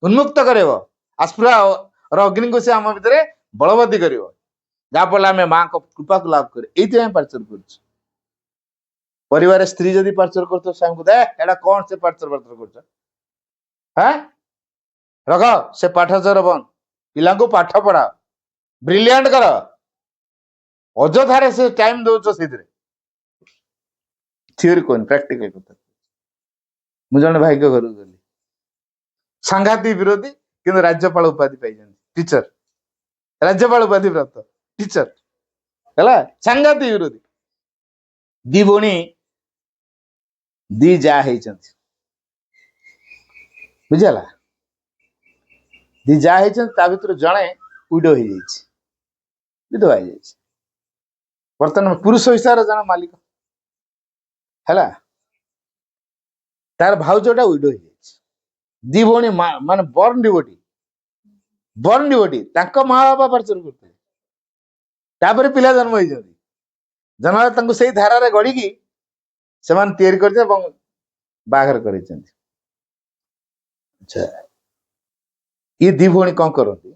उन्मुक्त कर आस्पुरा अग्नि को से आम भितर बलवती कर जहाँफल आम माँ को कृपा को लाभ कर ये पार्चर कर परिवार स्त्री जदि पार्चर कर स्वामी को एटा कौन से पार्चर पार्चर कर रख से पाठचर बन पिला पाठ पढ़ा ब्रिलियंट कर अजथारे से टाइम दौच से थ्योरी कौन प्रैक्टिकल कथा मुझे जन भाई घर गली सांघाती विरोधी किंतु राज्यपाल उपाधि पाई टीचर राज्यपाल उपाधि प्राप्त टीचर है सांघाती विरोधी दी भौणी दी जा बुझला दी जा भर जड़े विडो हो विधवा हो बर्तमान पुरुष हिसाब से जन मालिक है तार भाउजटा विडो हो दी भौणी मान बर्न डिवोटी माँ बापा पार्चर करते पिला जन्म हो जन्म से धारा गढ़ी से बाहर कर ये दी भौणी कौन करती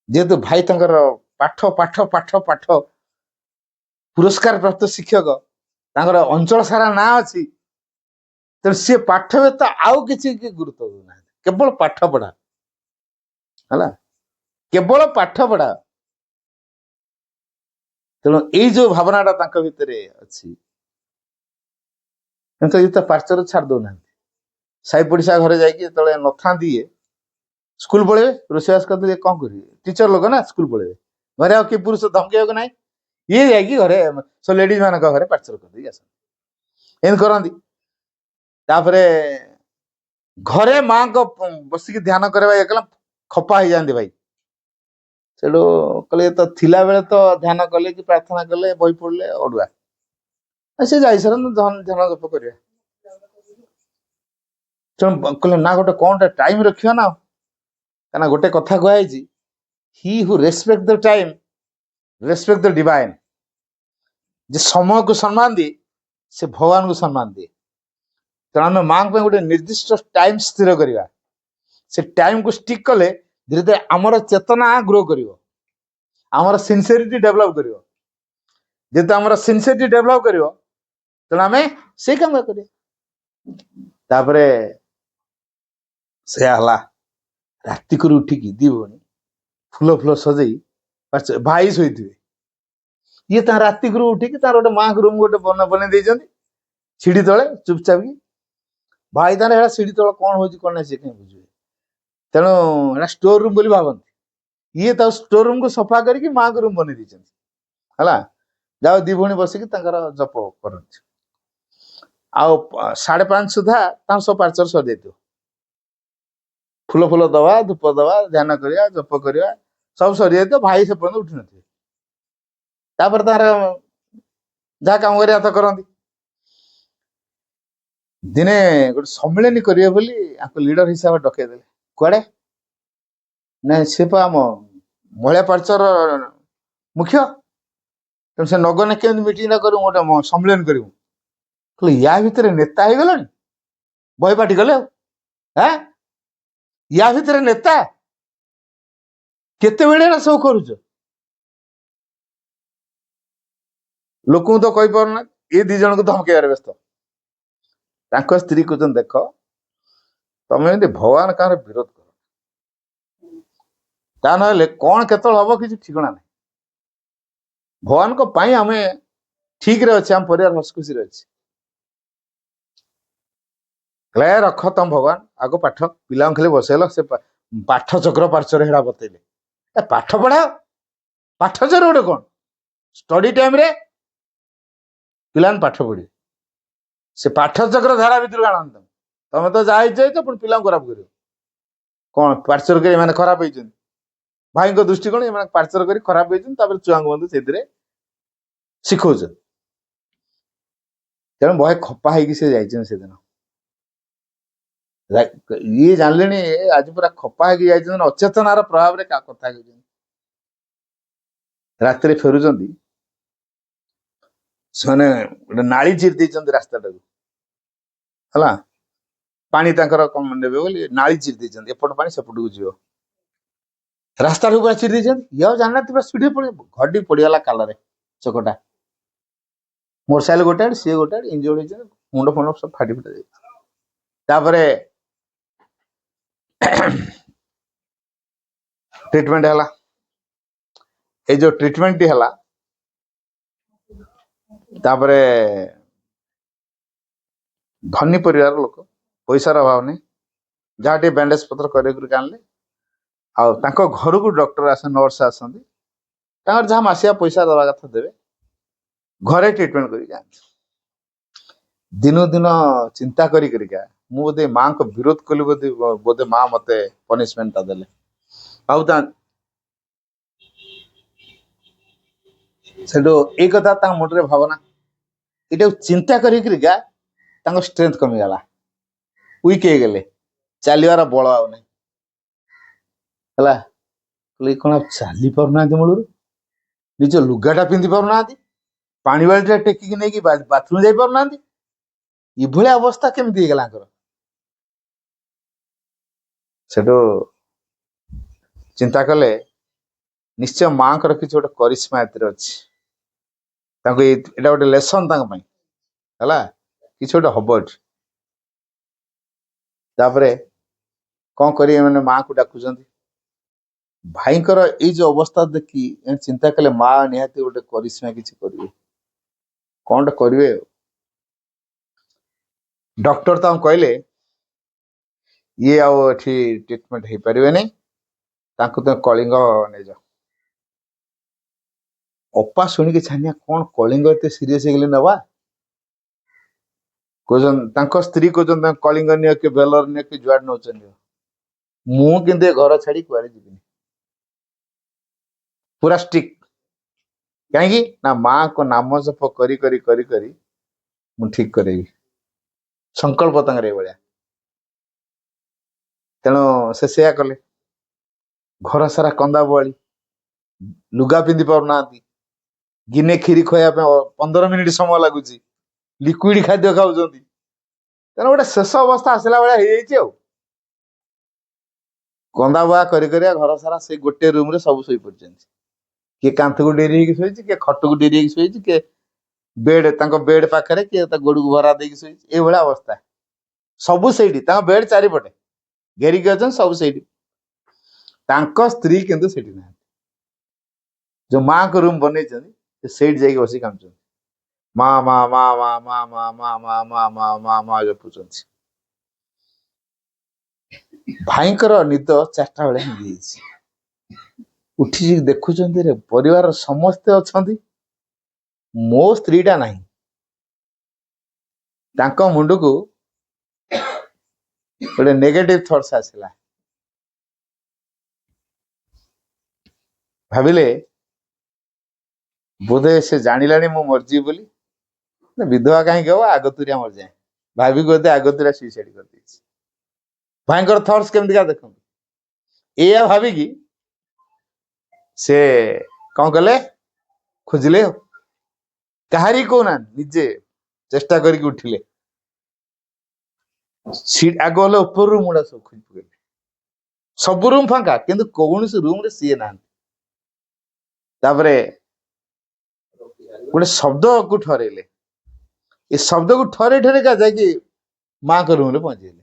जेहेतु भाई तंकर पाठ पाठ पाठ पाठ पुरस्कार प्राप्त शिक्षक अंचल सारा ना अच्छी तो सी पाठ व्यत आउ किसी गुरुत्व देना केवल पाठ पढ़ा है केवल पाठ पढ़ा तेणु ये जो भावनाटा भितर अच्छी तो पार्चर छाड़ दौना साई पड़िशा घरे जाते नथा दिए स्कूल पढ़े रोषेवास करते कौन कर टीचर लोग ना स्कूल पढ़े घरे आ कि पुरुष धमक ना ये जाकि घरे सब लेडीज मान घरे पार्चर कर एम करती घरे माँ को बसिक ध्यान करवा ये कला खपा हो जाती भाई से कले तो थिला बेले तो ध्यान कले कि प्रार्थना कले बही पढ़ले अड़ुआ से जाई सर ध्यान जप कर कहले ना गोटे कौन टाइम रखियो ना कहना गोटे कथा कहुई ही हु respect the time respect the divine जे समय को सम्मान दिए से भगवान को सम्मान दिए तेना आम माँ गोटे निर्दिष्ट टाइम स्थिर करवा से टाइम को स्टिक कले धीरे धीरे आमर चेतना ग्रो कर आमर सिंसियरिटी डेवलप कर जेहेतु आमर सिंसियरिटी डेवलप कर तेना आम से काम कर से राति को उठिकी दी भौणी फूल फूल सजई भाई शोथे ये राति गुरु उठिकी तार गोटे माँ रूम गोटे बन सीढ़ी तले चुपचाप की भाई तार सीढ़ी तले कौन हो कौन ना सी कहीं बुझे तेणु स्टोर रूम बोली भावती ये स्टोर रूम को सफा करके माँ को रूम बन है जाओ दी भौणी बसिकी जप करती आउ 5:30 सुधा सब पार्चर सर जाइए फूल फूल दवा धूप दवा ध्यान करवा जप करवा सब सरी जाइए भाई से पर्यंत उठी न तापर तार जहाँ काम करिया तो करती दिने गोटे सम्मिलनी करिए बोली लीडर हिसाब से डकईदे कुआड़े ना सी आम महिला पार्चर मुख्य तेणु से नगने केमी मीटिंग करूँ गोटे सम्मिलन करूँ या भितर नेता हो गला बही पार्टी गले या भितर नेता केते बेले सब करुच लोक तो कही पारना ये दी जन को धमकेबार व्यस्त तांको स्त्री कहते देख तमें भगवान कहार विरोध कर ता ना कौन केत हम किसी ठिकना ना भगवान को पाई आम ठीक रे अच्छे आम परिवार हस खुशी अच्छे रख तुम भगवान आगो पाठ पिला खाली बसैल से पाठ चक्र पार्श्वर हेड़ा बतैले पाठ पढ़ाओ पाठ चक्र गोटे कौन स्टडी टाइम रे पिला पाठ पढ़े से पाठ चक्र धारा भर आन तुम तो जाए तो पुणी पिला खराब कर कौन पार्श्वर कर खराब होती भाई दृष्टिकोण ये पार्श्वर कर खराब होती छुआ बंधु से शिखौ तेणु बहे खपा से दिन ये जानले आज पूरा खपा अचेतनार प्रभाव कथा रात फेरुंट से गोटे नाली चिर देते रास्ता है पानी कम ने बोली नाली चिर देते एपट पानी सेपट को जीव रास्ता पूरा चिर देते ये जाना पूरा स्पीड पड़े घड़ी पड़गला काल चकटा मोटरसाइकेल गोटे सी गोटे इंजोर्ड होती मुंड फुंड सब फाटी फुटा जापर ट्रीटमेंट है ये जो ट्रीटमेंट है तापरे धनी परिवार लोक पैसार अभाव नहीं जहाँ टे बैंडेज पत्र कर घर को डॉक्टर आस नर्स आसती जहाँ मसिया पैसा दवा कथा देवे घरे ट्रीटमेंट कर दिनू दिन चिंता बोधे माँ को विरोध कली बोधे माँ मत पनिशमेंट देले भावता से कथा मुंडे भावना ये चिंता कर स्ट्रेंथ कमीगला वीक हो गले चलवार बल आना कौन चली पारना मूल निज लुगाटा पिंधि पारना पानी बाल्टी टेकिकी नहीं बाथरूम जा पारना ये अवस्था केमती होगा चिंता कले निश्चय माँ को किसी गोटे करिश्मा अच्छी गोटे लेसन है किसी गोटे हम तापर कौन कर माँ को डाकुं भाई ये जो अवस्था देखी चिंता कले माँ निहाती गोटे करिश्मा किसी करेंगे कौन करेंगे डॉक्टर तो कहले ये आठी ट्रीटमेंट हो पारे नहीं तुम कलिंग नहीं जाओ अपा शुणिकी छानिया कौन कलिंग एत सीरीयस हो नवा कहते स्त्री कहते कलिंग नि कि बेलर नि कि जुआड नौ मुझे घर छाड़ी कुआड़े जीविनी पूरा स्ट्रिक्ट कहीं ना माँ को नाम जप करी करी करी करी मु ठीक करेगी संकल्प तंगरे भाया तेणु से कले घर सारा कंदा बुआली लुगा पिंधि पारना गिने खीरी खाया 15 मिनिट समय लगुच लिक्विड खाद्य खाऊँ तेना गोटे शेष अवस्था आसला भाया कंदा बुआ कर घर सारा से गोटे रूम रे सब शोई पड़ किए कांथ को डेरी शोची किए खट को डेरी शोची किए बेड बेड पाखे किए गोड़ को भरा दे शोची ये अवस्था सबू से बेड चारिपटे घेरिकी अच्छा सब से ତାଙ୍କ ସ୍ତ୍ରୀ କିନ୍ତୁ ସେଠି ନାହାନ୍ତି। ଯୋଉ ମାଙ୍କ ରୁମ ବନେଇଛନ୍ତି ସେଇଠି ଯାଇକି ବସି କାନ୍ଦୁଛନ୍ତି। ମା ମା ମା ମା ମା ମା ମା ମା ମା ମା ମା ମା ଜପୁଛନ୍ତି। ଭାଇଙ୍କର ନିଦ 4ଟା ବେଳେ ହେଇଯାଇଛି। ଉଠିକି ଦେଖୁଛନ୍ତି ରେ ପରିବାର ସମସ୍ତେ ଅଛନ୍ତି, ମୋ ସ୍ତ୍ରୀଟା ନାହିଁ। ତାଙ୍କ ମୁଣ୍ଡକୁ ଗୋଟେ ନେଗେଟିଭ ଥଟ୍ସ ଆସିଲା। ଭାବିଲେ ବୋଧେ ସେ ଜାଣିଲାଣି ମୁଁ ମରିଯିବି ବୋଲି, ବିଧବା କାହିଁକି ହବ, ଆଗତୁରିଆ ମରିଯାଏ ଭାବିକି ବୋଧେ ଆଗତୁରିଆ ସୁଇସାଇଡ କରିଦେଇଛି। ଭାଇଙ୍କର ଥଟ୍ସ କେମିତିକା ଦେଖନ୍ତୁ। ଏଇଆ ଭାବିକି ସେ କଣ କଲେ, ଖୋଜିଲେ, କାହାରି କହୁନାହାନ୍ତି, ନିଜେ ଚେଷ୍ଟା କରିକି ଉଠିଲେ। ଆଗ ହେଲେ ଉପର ରୁମ୍ ଗୁଡା ସବୁ ଖୋଜି ପକେଇଲେ। ସବୁ ରୁମ୍ ଫାଙ୍କା, କିନ୍ତୁ କୌଣସି ରୁମରେ ସିଏ ନାହାନ୍ତି। ତାପରେ ଗୋଟେ ଶବ୍ଦକୁ ଠରେଇଲେ। ଏ ଶବ୍ଦକୁ ଠରେଇ ଠରେଇକା ଯାଇକି ମାଙ୍କ ରୁମରେ ପହଞ୍ଚିଲେ।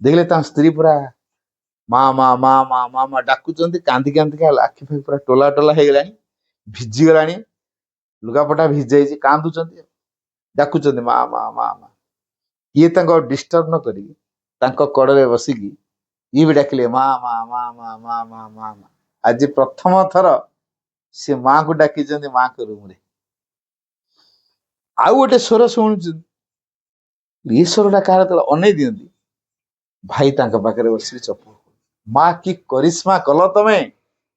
ଦେଖିଲେ ତାଙ୍କ ସ୍ତ୍ରୀ ପୁରା ମା ମା ମା ମା ମା ମା ଡାକୁଛନ୍ତି, କାନ୍ଦି କାନ୍ଦିକା ଆଖି ଫାଖି ପୁରା ଟୋଲା ଟୋଲା ହେଇଗଲାଣି, ଭିଜିଗଲାଣି, ଲୁଗାପଟା ଭିଜିଯାଇଛି, କାନ୍ଦୁଛନ୍ତି, ଡାକୁଛନ୍ତି ମା ମା ମା ମା। ଇଏ ତାଙ୍କ ଡିଷ୍ଟର୍ବ ନ କରିକି ତାଙ୍କ କଡ଼ରେ ବସିକି ଇଏ ବି ଡାକିଲେ ମା ମା ମା ମା ମା ମା ମା ମା। ଆଜି ପ୍ରଥମ ଥର ସେ ମାଙ୍କୁ ଡାକିଛନ୍ତି ମାଙ୍କ ରୁମରେ। ଆଉ ଗୋଟେ ସ୍ୱର ଶୁଣୁଛନ୍ତି, ଏ ସ୍ୱରଟା କାହାର ତଳେ ଅନେଇ ଦିଅନ୍ତି। ଭାଇ ତାଙ୍କ ପାଖରେ ବସିକି ଚପ, ମା କି କରିସ୍ମା କଲ ତମେ,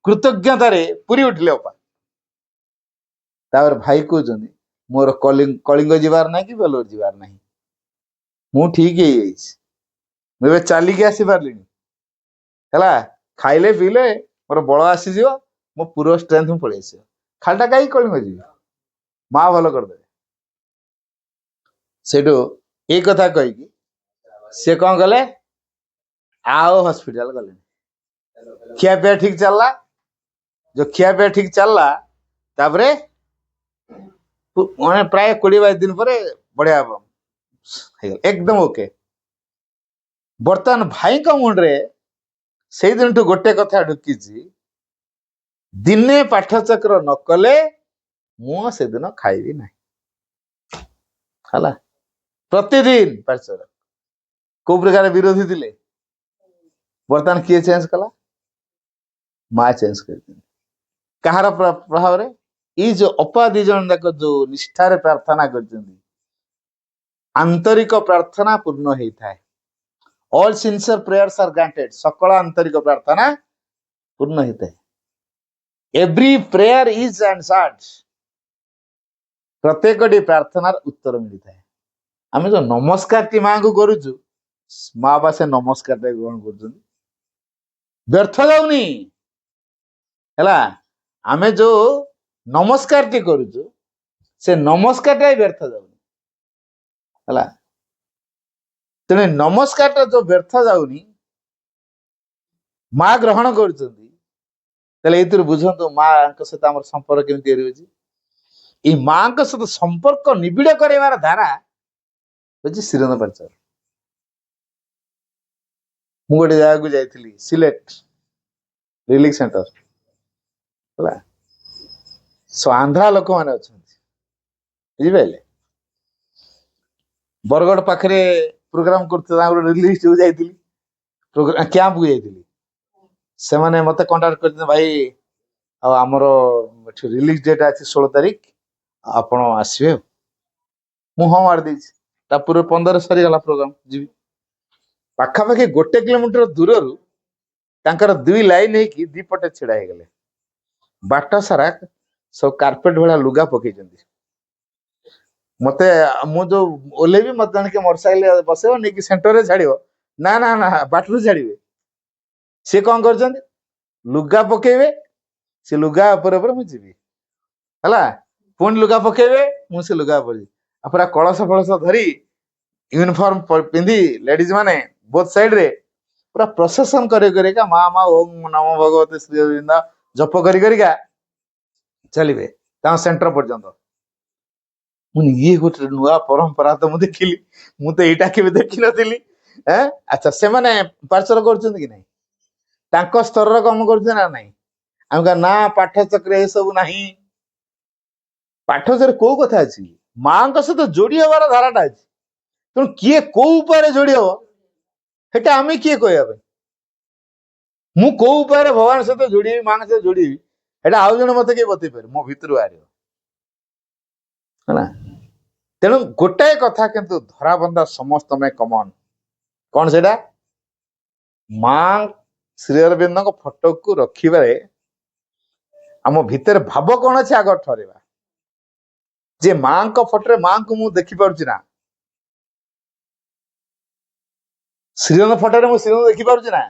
କୃତଜ୍ଞତାରେ ପୁରୀ ଉଠିଲେ ଅପା। ତାପରେ ଭାଇ କହୁଛନ୍ତି ମୋର କଳିଙ୍ଗ ଯିବାର ନାହିଁ କି ବେଲୋର ଯିବାର ନାହିଁ, ମୁଁ ଠିକ ହେଇଯାଇଛି, ମୁଁ ଏବେ ଚାଲିକି ଆସିପାରିଲିଣି, ହେଲା, ଖାଇଲେ ପିଇଲେ ମୋର ବଳ ଆସିଯିବ, ମୋ ପୁର ଷ୍ଟ୍ରେନ୍ଥ ମୁଁ ପଳେଇ ଆସିବ, ଖାଲିଟା କାହିଁକି କଳିଙ୍ଗ ଯିବି, ମା ଭଲ କରିଦେବେ। ସେଇଠୁ ଏଇ କଥା କହିକି ସେ କଣ କଲେ, ଆଉ ହସ୍ପିଟାଲ ଗଲେନି। ଖିଆପିଆ ଠିକ ଚାଲିଲା। ଯୋଉ ଖିଆପିଆ ଠିକ ଚାଲିଲା, ତାପରେ ମାନେ ପ୍ରାୟ 20-22 ଦିନ ପରେ ବଢିଆ ହେଇଗଲା, ଏକଦମ ଓକେ। ବର୍ତ୍ତମାନ ଭାଇଙ୍କ ମୁଣ୍ଡରେ ସେଇଦିନଠୁ ଗୋଟେ କଥା ଢୁକିଛି, ଦିନେ ପାଠଚକ୍ର ନ କଲେ ମୁଁ ସେଦିନ ଖାଇବି ନାହିଁ, ହେଲା। ପ୍ରତିଦିନ ପାଠଚକ୍ର। କୋଉ ପ୍ରକାର ବିରୋଧୀ ଥିଲେ, ବର୍ତ୍ତମାନ କିଏ ଚେଞ୍ଜ କଲା, ମା ଚେଞ୍ଜ କରିଦେଲେ। କାହାର ପ୍ରଭାବରେ, ଏଇ ଯୋଉ ଅପା 2 ଜଣ ଯାକ ଯୋଉ ନିଷ୍ଠାରେ ପ୍ରାର୍ଥନା କରିଛନ୍ତି, ଆନ୍ତରିକ ପ୍ରାର୍ଥନା ପୂର୍ଣ୍ଣ ହେଇଥାଏ। ଅଲ୍ ସିନସିୟର ପ୍ରେୟର୍ସ ଆର୍ ଗ୍ରାଣ୍ଟେଡ, ସକଳ ଆନ୍ତରିକ ପ୍ରାର୍ଥନା ପୂର୍ଣ୍ଣ ହେଇଥାଏ। ଏଭ୍ରି ପ୍ରେୟାର ଇଜ ଆନ୍ସର୍ଡ, ପ୍ରତ୍ୟେକଟି ପ୍ରାର୍ଥନାର ଉତ୍ତର ମିଳିଥାଏ। ଆମେ ଯୋଉ ନମସ୍କାରଟି ମାଙ୍କୁ କରୁଛୁ, ମା ବା ସେ ନମସ୍କାରଟା ଗ୍ରହଣ କରୁଛନ୍ତି, ବ୍ୟର୍ଥ ଯାଉନି, ହେଲା। ଆମେ ଯୋଉ ନମସ୍କାରଟି କରୁଛୁ, ସେ ନମସ୍କାରଟା ବ୍ୟର୍ଥ ଯାଉନି, ହେଲା। ତେଣୁ ନମସ୍କାରଟା ଯୋଉ ବ୍ୟର୍ଥ ଯାଉନି, ମା ଗ୍ରହଣ କରୁଛନ୍ତି, ତାହେଲେ ଏଇଥିରୁ ବୁଝନ୍ତୁ ମାଙ୍କ ସହିତ ଆମର ସମ୍ପର୍କ କେମିତି ତିଆରି ହଉଛି। ଏଇ ମାଙ୍କ ସହିତ ସମ୍ପର୍କ ନିବିଡ଼ କରାଇବାର ଧାରା ହଉଛି ଶ୍ରୀରନ୍ଦ ପାଠଚକ୍ର। ମୁଁ ଗୋଟେ ଜାଗାକୁ ଯାଇଥିଲି, ସିଲେଟ ରିଲିଫ ସେଣ୍ଟର, ହେଲା। ଆନ୍ଧ୍ରା ଲୋକମାନେ ଅଛନ୍ତି, ବୁଝିପାରିଲେ। ବରଗଡ଼ ପାଖରେ ପ୍ରୋଗ୍ରାମ କରୁଥିଲା, ଗୋଟେ ରିଲିଫ ଯାଇଥିଲି, କ୍ୟାମ୍ପକୁ ଯାଇଥିଲି। ସେମାନେ ମତେ କଣ୍ଟାକ୍ଟ କରିଛନ୍ତି, ଭାଇ ଆଉ ଆମର ଏଠି ରିଲିଜ ଡେଟ୍ ଅଛି 16 ତାରିଖ, ଆପଣ ଆସିବେ। ମୁଁ ହଁ ମାରି ଦେଇଛି। ତା ପୂର୍ବ 15 ସରିଗଲା ପ୍ରୋଗ୍ରାମ, ଯିବି। ପାଖାପାଖି 1 କିଲୋମିଟର ଦୂରରୁ ତାଙ୍କର 2 ଲାଇନ ହେଇକି 2 ପଟେ ଛିଡା ହେଇଗଲେ, ବାଟ ସାରା ସବୁ କାର୍ପେଟ ଭଳିଆ ଲୁଗା ପକେଇଛନ୍ତି। ମତେ, ମୁଁ ଯୋଉ ଓହ୍ଲେଇବି, ମତେ ଜଣେ ମୋଟରସାଇକେଲ ବସେଇବ, ନେଇକି ସେଣ୍ଟରରେ ଛାଡିବ, ନା ନା ନା ବାଟରୁ ଛାଡିବେ। ସିଏ କଣ କରୁଛନ୍ତି, ଲୁଗା ପକେଇବେ, ସେ ଲୁଗା ଉପରେ ମୁଁ ଯିବି, ହେଲା। ପୁଣି ଲୁଗା ପକେଇବେ, ମୁଁ ସେ ଲୁଗା ଉପରେ ଯିବି। ପୁରା କଳସ ଫଳସ ଧରି ୟୁନିଫର୍ମ ପିନ୍ଧି ଲେଡିଜ ମାନେ ବୋଥ ସାଇଡ ରେ ପୁରା ପ୍ରସେସନ କରିକା ମା ମା ଓಂ ନମୋ ଭଗବତେ ଶ୍ରୀ ଅରବିନ୍ଦ ଜପ କରିକା ଚାଲିବେ ତାଙ୍କ ସେଣ୍ଟର ପର୍ଯ୍ୟନ୍ତ। ମୁଁ ଇଏ ଗୋଟେ ନୂଆ ପରମ୍ପରା ତ ମୁଁ ଦେଖିଲି, ମୁଁ ତ ଏଇଟା କେବେ ଦେଖିନଥିଲି। ଆଚ୍ଛା, ସେମାନେ ପାର୍ସଲ କରୁଛନ୍ତି କି ନାହିଁ? ତାଙ୍କ ସ୍ତରର କାମ କରୁଛେ ନା ନାହିଁ? ଆମେ କହିବା ନା ପାଠ ଚକ୍ର ଏସବୁ ନାହିଁ। ପାଠ ଚକ୍ରରେ କୋଉ କଥା ଅଛି? ମାଙ୍କ ସହିତ ଯୋଡି ହବାର ଧାରାଟା ଅଛି। ତେଣୁ କିଏ କୋଉ ଉପାୟରେ ଯୋଡି ହବ ସେଟା ଆମେ କିଏ କହିବା ପାଇଁ? ମୁଁ କୋଉ ଉପାୟରେ ଭଗବାନ ସହିତ ଯୋଡିବି, ମାଙ୍କ ସହିତ ଯୋଡିବି, ଏଟା ଆଉ ଜଣେ ମତେ କିଏ ବତେଇ ପାରିବ? ମୋ ଭିତରୁ ବାହାରିବ ହେଲା। ତେଣୁ ଗୋଟାଏ କଥା କିନ୍ତୁ ଧରାବନ୍ଧା ସମସ୍ତ ପାଇଁ କମନ। କଣ ସେଇଟା? ମା ଶ୍ରୀ ଅରବିନ୍ଦଙ୍କ ଫଟୋକୁ ରଖିବାରେ ଆମ ଭିତରେ ଭାବ କଣ ଅଛି ଆଗ ଠରେଇବା। ଯେ ମାଙ୍କ ଫଟୋରେ ମାଙ୍କୁ ମୁଁ ଦେଖିପାରୁଛି ନା? ଶ୍ରୀରଙ୍କ ଫଟୋରେ ମୁଁ ଶ୍ରୀରଙ୍କୁ ଦେଖିପାରୁଛି ନା?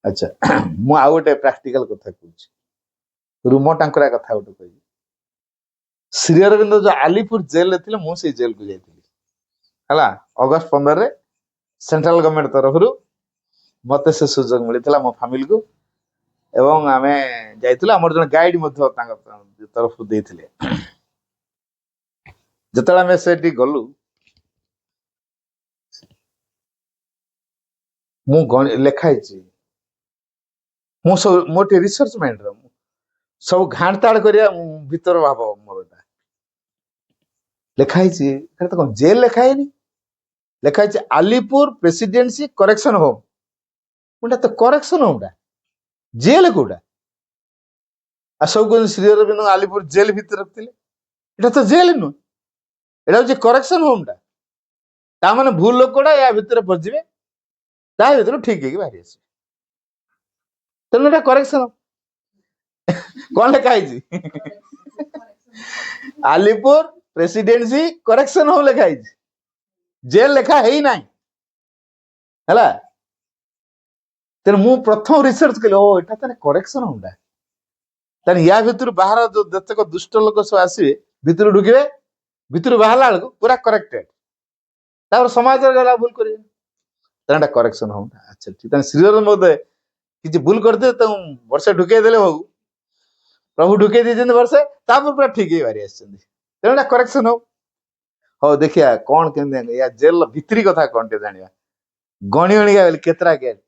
ଆଚ୍ଛା, ମୁଁ ଆଉ ଗୋଟେ ପ୍ରାକ୍ଟିକାଲ କଥା କହୁଛି, ରୁମ ଟାଙ୍କରା କଥା ଗୋଟେ କହିବି। ଶ୍ରୀ ଅରବିନ୍ଦ ଯୋଉ ଆଲିପୁର ଜେଲରେ ଥିଲେ, ମୁଁ ସେଇ ଜେଲକୁ ଯାଇଥିଲି ହେଲା। ଅଗଷ୍ଟ 15ରେ ସେଣ୍ଟ୍ରାଲ ଗଭର୍ଣ୍ଣମେଣ୍ଟ ତରଫରୁ ମତେ ସେ ସୁଯୋଗ ମିଳିଥିଲା ମୋ ଫ୍ୟାମିଲିକୁ, ଏବଂ ଆମେ ଯାଇଥିଲୁ। ଆମର ଜଣେ ଗାଇଡ ମଧ୍ୟ ତାଙ୍କ ତରଫରୁ ଦେଇଥିଲେ। ଯେତେବେଳେ ଆମେ ସେଠି ଗଲୁ, ମୁଁ ଲେଖା ହେଇଛି, ମୁଁ ସବୁ ମୋର ଟିକେ ରିସର୍ଚ୍ଚ ମାଇଣ୍ଡର, ସବୁ ଘାଣ୍ଟ ତାଡ଼ କରିବା ଭିତର ଭାବ ମୋର। ଏଟା ଲେଖା ହେଇଛି, ତ କଣ ଜେଲ ଲେଖା ହେଇନି, ଲେଖା ହେଇଛି ଆଲିପୁର ପ୍ରେସିଡେନ୍ସି କରେକ୍ସନ ହୋମ। କୋଉଟା ତ କରେକ୍ସନ ହୋମଟା? ଜେଲ କୋଉଟା? ଆଉ ସବୁ କହୁଛନ୍ତି ଶ୍ରୀ ଅରବିନ୍ଦ ଆଲିପୁର ଜେଲ ଭିତରେ ରଖିଥିଲେ। ଏଟା ତ ଜେଲ ନୁହଁ, ଏଟା ହଉଛି କରେକ୍ସନ ହୋମଟା। ତା ମାନେ ଭୁଲ ଲୋକଟା ୟା ଭିତରେ ପଶିଯିବେ, ତା ଭିତରୁ ଠିକ ହେଇକି ବାହାରି ଆସିବେ। ତେଣୁ ଏଟା କରେକ୍ସନ। କଣ ଲେଖା ହେଇଛି? ଆଲିପୁର ପ୍ରେସିଡେନ୍ସି କରେକ୍ସନ ହୋମ ଲେଖା ହେଇଛି, ଜେଲ ଲେଖା ହେଇନାହିଁ ହେଲା। ତେଣୁ ମୁଁ ପ୍ରଥମ ରିସର୍ଚ୍ଚ କଲି, ଓ ଏଟା ତାହେଲେ କରେକ୍ସନ ହୋମଟା। ତାହେଲେ ୟା ଭିତରୁ ବାହାର ଯୋଉ ଯେତେକ ଦୁଷ୍ଟ ଲୋକ ସବୁ ଆସିବେ, ଭିତରୁ ଢୁକିବେ, ଭିତରୁ ବାହାରିଲା ବେଳକୁ ପୁରା କରେକ୍ଟେଡ, ତାପରେ ସମାଜରେ ଗଲା ଭୁଲ କରିବେ। ତାହେଲେ ଏଟା କରେକ୍ସନ ହୋମଟା। ଆଚ୍ଛା ଠିକ। ତାହେଲେ ଶ୍ରୀ ଅରବିନ୍ଦ ବୋଧେ କିଛି ଭୁଲ କରିଦେବେ, ତାଙ୍କୁ ବର୍ଷେ ଢୁକେଇ ଦେଲେ, ହଉ ପ୍ରଭୁ ଢୁକେଇ ଦେଇଛନ୍ତି ବର୍ଷେ, ତାପରେ ପୁରା ଠିକ ହେଇ ବାହାରି ଆସିଛନ୍ତି। ତେଣୁ ଏଟା କରେକ୍ସନ ହୋମ। ହଉ ଦେଖିବା କଣ କେମିତି ୟା ଜେଲର ଭିତରି କଥା କଣ ଟିକେ ଜାଣିବା। ଗଣି ଗଣିକା ଗଲି କେତେଟା ଗେଟ୍।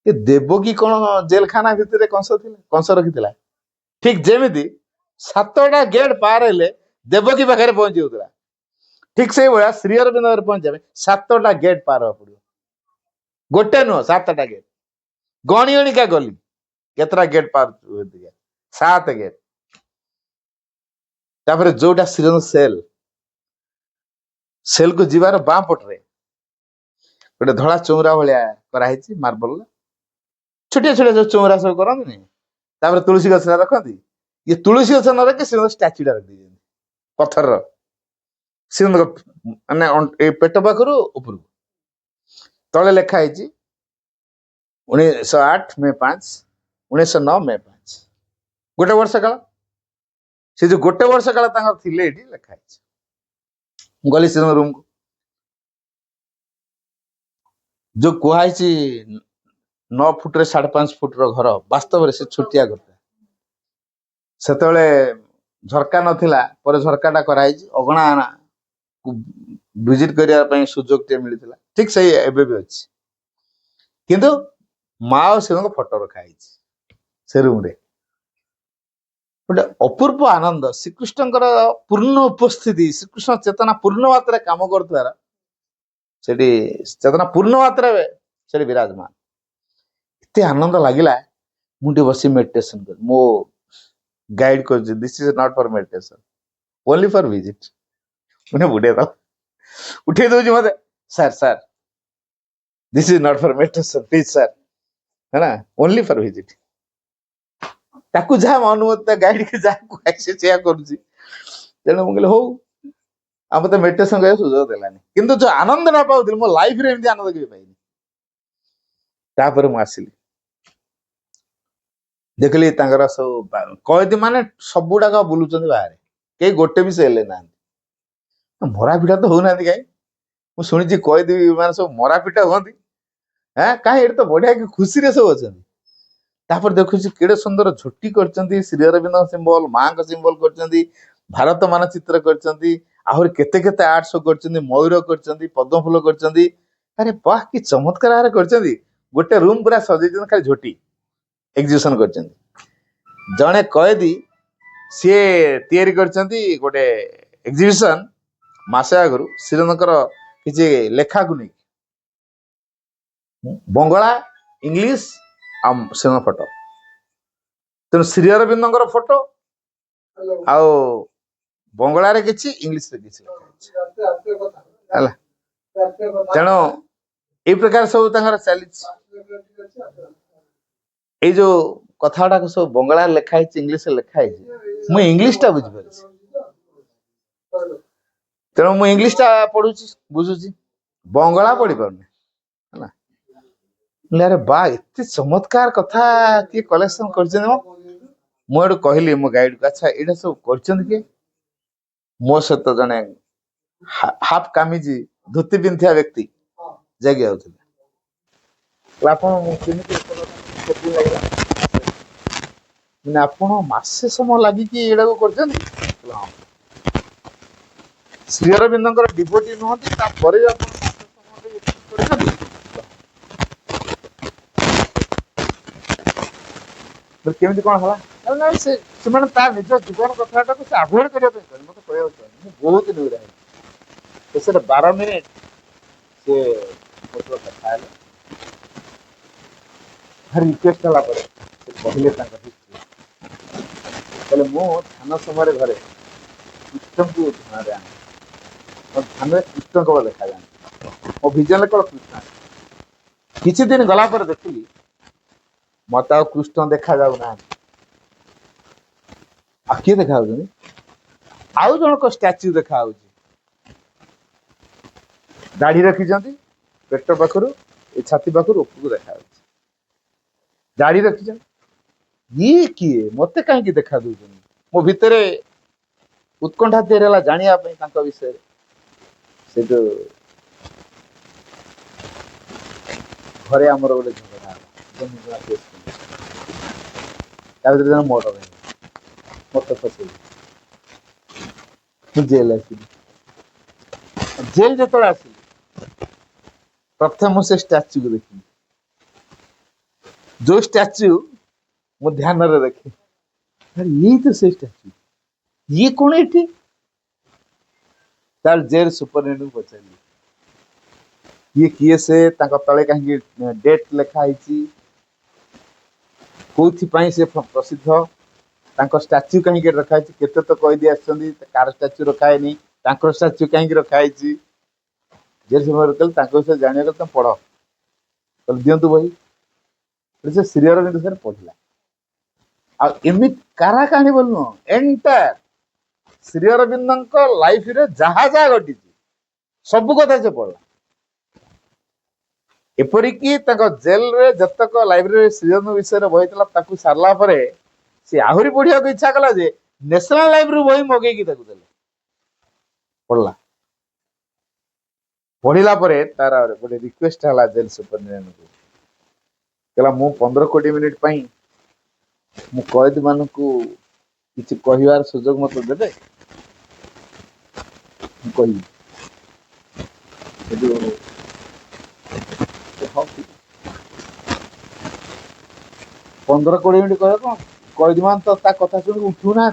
ଏ ଦେବକୀ କଣ ଜେଲଖାନା ଭିତରେ କଂସ ରଖିଥିଲା? ଠିକ ଯେମିତି 7ଟା ଗେଟ୍ ପାର ହେଲେ ଦେବକୀ ପାଖରେ ପହଞ୍ଚି ଯାଉଥିଲା, ଠିକ ସେଇଭଳିଆ ଶ୍ରୀ ଅରବିନ୍ଦ ପାଖରେ ପହଞ୍ଚିବା ପାଇଁ 7ଟା ଗେଟ୍ ପାର ହବାକୁ ପଡିବ। ଗୋଟେ ନୁହଁ, 7ଟା ଗେଟ୍। ଗଣି ଗଣିକା ଗଲି କେତେଟା ଗେଟ୍ ପାର, 7 ଗେଟ୍। ତାପରେ ଯୋଉଟା ଶ୍ରୀରଙ୍ଗ ସେଲକୁ ଯିବାର ବାଁ ପଟରେ ଗୋଟେ ଧଳା ଚଉରା ଭଳିଆ କରାହେଇଛି ମାର୍ବଲ, ଛୋଟିଆ ଛୋଟିଆ ଯୋଉ ଚଉରା ସବୁ କରନ୍ତିନି, ତାପରେ ତୁଳସୀ ଗଛଟା ରଖନ୍ତି। ଇଏ ତୁଳସୀ ଗଛ ନ ରଖି ଶ୍ରୀରଙ୍ଗ ଷ୍ଟାଚ୍ୟୁଟା ରଖିଦେଇଛନ୍ତି ପଥରର, ଶ୍ରୀରଙ୍ଗ ମାନେ ଏଇ ପେଟ ପାଖରୁ ଉପରକୁ। ତଳେ ଲେଖା ହେଇଛି 1908 ମେ 5, 1909 ମେ 5, ଗୋଟେ ବର୍ଷ କାଳ। ସେ ଯୋଉ ଗୋଟେ ବର୍ଷ କାଳ ତାଙ୍କର ଥିଲେ ଏଠି ଲେଖା ହେଇଛି। ମୁଁ ଗଲି ଶ୍ରୀରଙ୍ଗ ରୁମକୁ, ଯୋଉ କୁହାହେଇଛି 9 ଫୁଟରେ 5.5 ଫୁଟର ଘର, ବାସ୍ତବରେ ସେ ଛୋଟିଆ ଘରଟା। ସେତେବେଳେ ଝରକା ନଥିଲା, ପରେ ଝରକାଟା କରାହେଇଛି। ଅଗଣା ଭିଜିଟ କରିବା ପାଇଁ ସୁଯୋଗ ଟିକେ ମିଳିଥିଲା, ଠିକ ସେଇ ଏବେ ବି ଅଛି। କିନ୍ତୁ ମା ଓ ଶ୍ରୀରଙ୍କ ଫଟୋ ରଖା ହେଇଛି ସେ ରୁମରେ। ଗୋଟେ ଅପୂର୍ବ ଆନନ୍ଦ, ଶ୍ରୀକୃଷ୍ଣଙ୍କର ପୂର୍ଣ୍ଣ ଉପସ୍ଥିତି, ଶ୍ରୀକୃଷ୍ଣ ଚେତନା ପୂର୍ଣ୍ଣ ମାତ୍ରାରେ କାମ କରୁଥିବାର, ସେଠି ଚେତନା ପୂର୍ଣ୍ଣ ମାତ୍ରାରେ ସେଠି ବିରାଜମାନ। ଏତେ ଆନନ୍ଦ ଲାଗିଲା, ମୁଁ ଟିକେ ବସି ମେଡିଟେସନ କଲି। ମୋ ଗାଇଡ କରୁଛି, this is not for meditation, only for visit. ମାନେ ଉଠେଇ ଦଉଛି ମତେ, sir this is not for meditation please sir, ହେଲା, ଓନ୍ଲି ଫର ଭିଜିଟ। ତାକୁ ଯାହା ଅନୁମତି, ଗାଇଡ ଯାହା କୁହାଯାଇଛି ସେଇଆ କରୁଛି। ତେଣୁ ମୁଁ କହିଲି ହଉ, ଆଉ ମତେ ମେଡିଟେସନ କରିବା ସୁଯୋଗ ଦେଲାନି। କିନ୍ତୁ ଯୋଉ ଆନନ୍ଦ ନ ପାଉଥିଲି, ମୋ ଲାଇଫରେ ଏମିତି ଆନନ୍ଦ କେବେ ପାଇନି। ତାପରେ ମୁଁ ଆସିଲି, ଦେଖିଲି ତାଙ୍କର ସବୁ କଏଦୀ ମାନେ ସବୁଗୁଡାକ ବୁଲୁଛନ୍ତି ବାହାରେ, କେହି ଗୋଟେ ବି ସେ ହେଲେ ନାହାନ୍ତି। ମରା ପିଟା ତ ହଉନାହାନ୍ତି କାହିଁ? ମୁଁ ଶୁଣିଛି କଏଦୀ ମାନେ ସବୁ ମରା ପିଟା ହୁଅନ୍ତି। କାହିଁ ଏଠି ତ ବଢିଆ କି ଖୁସିରେ ସବୁ ଅଛନ୍ତି। ତାପରେ ଦେଖୁଛି କେଡେ ସୁନ୍ଦର ଝୋଟି କରିଛନ୍ତି, ଶ୍ରୀ ଅରବିନ୍ଦ ସିମ୍ବଲ, ମାଙ୍କ ସିମ୍ବଲ କରିଛନ୍ତି, ଭାରତ ମାନଚିତ୍ର କରିଛନ୍ତି, ଆହୁରି କେତେ କେତେ ଆର୍ଟ ସବୁ କରିଛନ୍ତି, ମୟୂର କରିଛନ୍ତି, ପଦ୍ମ ଫୁଲ କରିଛନ୍ତି। अरे वाह कि चमत्कार आरे करछंदी गोटे रूम पूरा सजै खाली झोटी एग्जीबिशन करछंदी जणे कैदी सी तैयारी करछंदी गोटे एग्जीबिशन मासे आगु श्रीरंगर किसी लेखा को नहीं बंगला इंग्लिश आम श्रीरंग फोटो तेणु श्री अरविंदर फोटो आउ बंगला रे किछि इंग्लिश रे किछि हला तेणु ए प्रकार सब तांगर चली ए जो कथाटा को सब बंगला लेखा है इंग्लिश लेखा है मु इंग्लिश टा बुझ पारछि तेणु मु इंग्लिश टा पढुछि बुझुछि बंगला पढ़ी पारने हला अरे बा एते चमत्कार कथा की कलेक्शन करछन मु कहली मो गाइड को अच्छा एटा सब करछन के मो सहित जने हाफ कामिजी धोती पिंधिया व्यक्ति जगे आउथिले आपण केमिति लागला मैंने आपण मासे समय लगी कि एडा को करछन श्री अरविंदर डिवोटी नहति ता परे आपण मासे समय करछन तो केमिति कोन हला ना से माने ता निज जीवन कथाटा को से अवॉइड करिया पे मते कहया मु बहुत निरा है तो से 12 मिनिट से फोटो कथा है हर रिक्वेस्ट हला पर से पहले ता हिस्ट्री पहले मो ध्यान समय घरे कृष्ण को ध्यान रे और ध्यान रे कृष्ण को देखा जाए ओ विजन को कृष्ण किछि दिन गला पर देखली मत आ कृष्ण देखा जाऊ ना आ किए देखा आउ जनक स्टैच्यू देखा दाढ़ी रखी पेट पाखर ए छाती पाखर उपरको देखा दाढ़ी रखी ये किए मत कहीं देखा दो मो भितर उत्कंठा तैयारी जानिया विषय से जो घरे आमर गोटे झगड़ा जन मर्डर मत फसई जेल जेल जो आसिली प्रथम मुझे स्टैच्यू को देखी जो स्टैच्यू मो ध्यान रे देखे अरे ये तो से स्टैच्यू ये कौन एठी तार जेल सुपरिटेंडेंट पचारि ये किए से तांका तले कहीं डेट लिखा है कौन से प्रसिद्ध तांको स्टैच्यू कहीं रखा है केते तो कह दिए आछंदी कार स्टैच्यू रखा है नहीं तांको स्टैच्यू कहीं रखा है जेल समय कल तांको से जानिया तुम पढ़ कल दियंतु बही से श्री अरविंद सर पढ़ला आ एमि कारा कहानी बोलनु एंटायर श्री अरविंद लाइफ रे जहा जहा घटी सब कथा से पढ़ला एपरिक जेल रे जतक लाइब्रेरी श्रीरंग विषय बही सारला सी आहरी पढ़िया इच्छा कला जे नेशनल लाइब्रेरी बही मगेकी देले पढ़ला पढ़िला तार गोटे रिक्वेस्ट है जेल सुपरिटेंडेंट को कहला मु 15-20 मिनिट पई मु कैद मान को किसी कहवार सुजोग मत देते कही 15-20 मिनिट कह कौन कैद मान तो कथा शुणी उठू ना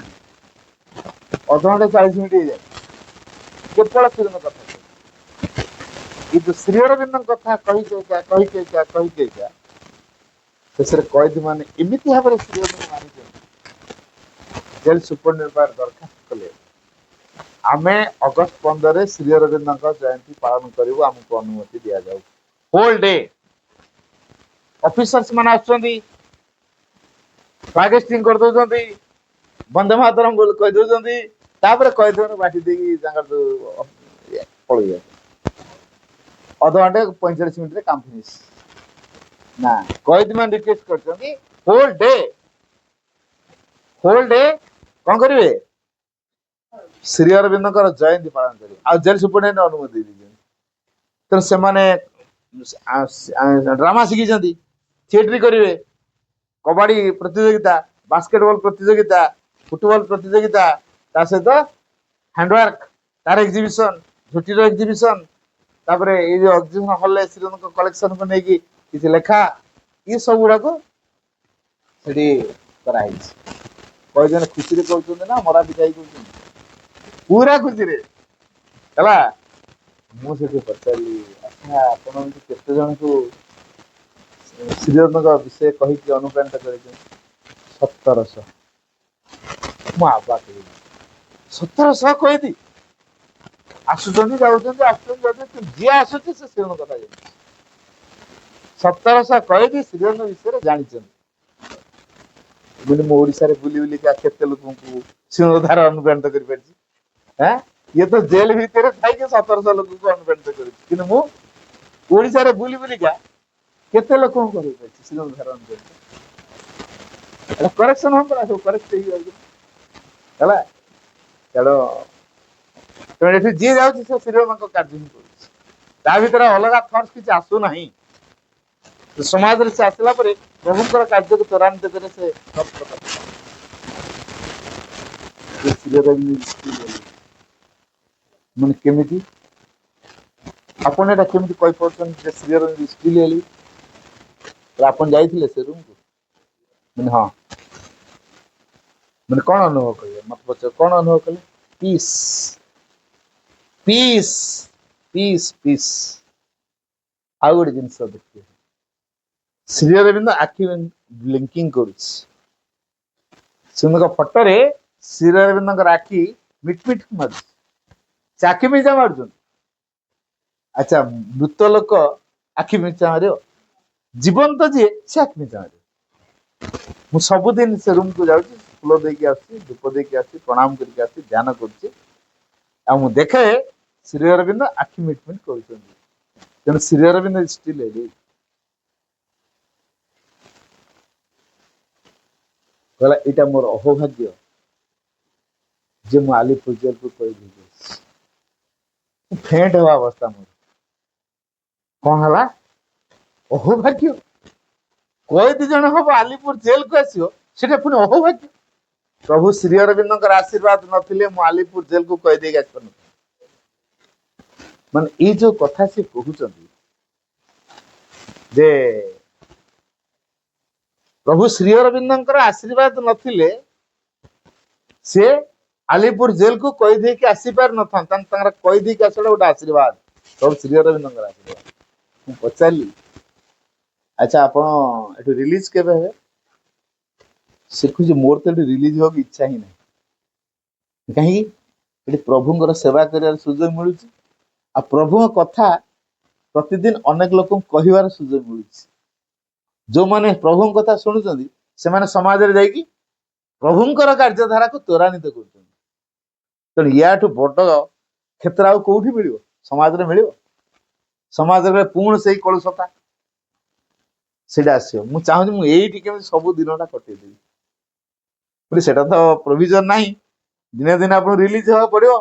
अधघंटे 40 मिनिट हो जाए केवल श्रीरंग कथा ये श्री अरविंद कथा कही शेष कैद मान एमती भाव में श्री अरविंद मानी जेल सुपरिटेंडेंट दरखास्त कले आमे अगस्त 15 श्री अरविंद जयंती पालन करूँ आमको अनुमति दि जाऊ होल डे ऑफिसर्स मान फ्लैग होस्टिंग कर दौरान वंदे मातरम बोल कह दौरान कैद बाटी देगी पड़ जाए अधघंटे 45 मिनट काम फिनिश ना कैद मान रिक्वेस्ट कर होल डे कौन करेंगे श्री अरविंद जयंती पालन करेंगे आ जेल सुपरिटेंडेंट अनुमति दी से ड्रामा शिखी थिएटर करेंगे कबाड़ी प्रतियोगिता बास्केटबॉल प्रतियोगिता फुटबॉल प्रतियोगिता सहित हैंडवर्क तार एग्जिबिशन झुटीर एग्जिबिशन तापर ये जो एग्जीबिशन हॉल श्रीरंग कलेक्शन को लेकिन किसी लेखा ये सब गुड़ाक सेठी कराई कई जन खुशी रे कहते ना मरा पिटाई कहते पूरा खुशी रे है मुझे पचारि अच्छा आपण केते जन को श्रीरंग विषय कही अनुप्राणित कर 1700 मु आबा 1700 कही आसुचंदी जाउचंदी आसुचंदी जी आसुची से श्रीरंग कथा जानी 1700 कही श्रीरंग विषय जानी बोली मो ओडिसा रे बुली बुली का केते लोक को श्रीरंग अनुप्राणित कर परछि हैं ये तो जेल भीतर थाई के 1700 लोक को अनुप्राणित कर किन मु ओडिसा रे बुली बुली का केते लोक को कर परछि श्रीरंग अनुप्राणित एटा करेक्शन हम परा सब करेक्ट ही हला चलो तो एठी जे जाउछि से श्रीरंग को कार्य ही करू ता भीतर अलगा थॉट्स किछ आसु नाही तो समाज रे से आसला परे प्रभुकर कार्य को त्वरान्वित करे से सब प्रकार मन केमिति आपण एटा केमिति कहि परछन जे श्रीरंग दृष्टि लेली आपण जाइथिले से रूम को मन हां मन कोन अनुभव करिए मत बच्चा कोन अनुभव कले पीस पीस पीस पीस आ गोटे जिनस देखिए श्री अरविंद आखि ब्लिंकिंग करुछि सुनका फोटो रे श्री अरविंद आखि मिटमिट मार चाखी मिचा मार अच्छा मृत लोक आखि मिचा मार जीवंत जी से आखि मिचा मार मु सबुदिन से रूम को जाऊँ फूल देकी आसी धूप देकी आसी प्रणाम करके आसी ध्यान कर देखे श्री अरविंद आखि मिटमिट कर श्री अरविंद स्टिल लेडी कहला इटा मोर अहोभाग्य जे मु आलिपुर जेल को कह फेंट हवा अवस्था मोर कौन हला अहोभाग्य कोई दी जन हम आलिपुर जेल को आसियो सेटा पुनी अहोभाग्य प्रभु श्री अरविंद आशीर्वाद नथिले मु आलिपुर जेल को कह दे आसपन मान ये जो कथा से कहउचंदी जे प्रभु श्री अरविंद आशीर्वाद नथिले से आलिपुर जेल को कही दे के आसी पार न था कही दे के आसला गोटे आशीर्वाद प्रभु श्री अरविंद आशीर्वाद मु पचारि अच्छा आपण एटू रिलीज केबे है सिखुजी मोर तो रिलीज हो इच्छा ही नहीं कहीं ये प्रभुंकर सेवा कर सुजोग मिलूँ आ प्रभु कथा प्रतिदिन अनेक लोक कहबार सुजोग मिलूँ जो माने प्रभु कथा शुणुचंदी से माने समाज रे जाई कि प्रभुंकर कार्यधारा को त्वरान्वित कर तेणु याठू बड़ क्षेत्र आउ कौटी मिल समाज रे मिल समाज रे पुण से कलुषता सेटा आसो मु चाहूँ मु एठी केमि सब दिनटा कटेदेवी बोले सेटा तो प्रोविजन नहीं दिने दिने आप रिलीज हवा पड़ो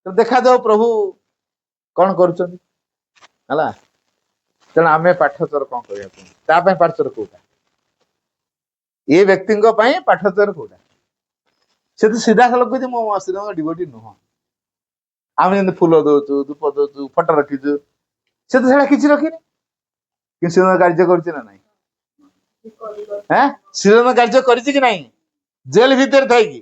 तो देखा जाओ प्रभु कौन करुचंदी हला तेणु आम पाठचर कौन करा पाठचर कौटा ये व्यक्ति पाठचर कौटा से तो सीधा साल कह मो श्रीरंग डिवोटी नुह आम जमी फूल दौचु धूप दौचु फटो रखीचु से तो सेटा किसी रखी कि श्रीरंग कार्य कर श्रीरंग कार्य कर जेल भीतर थी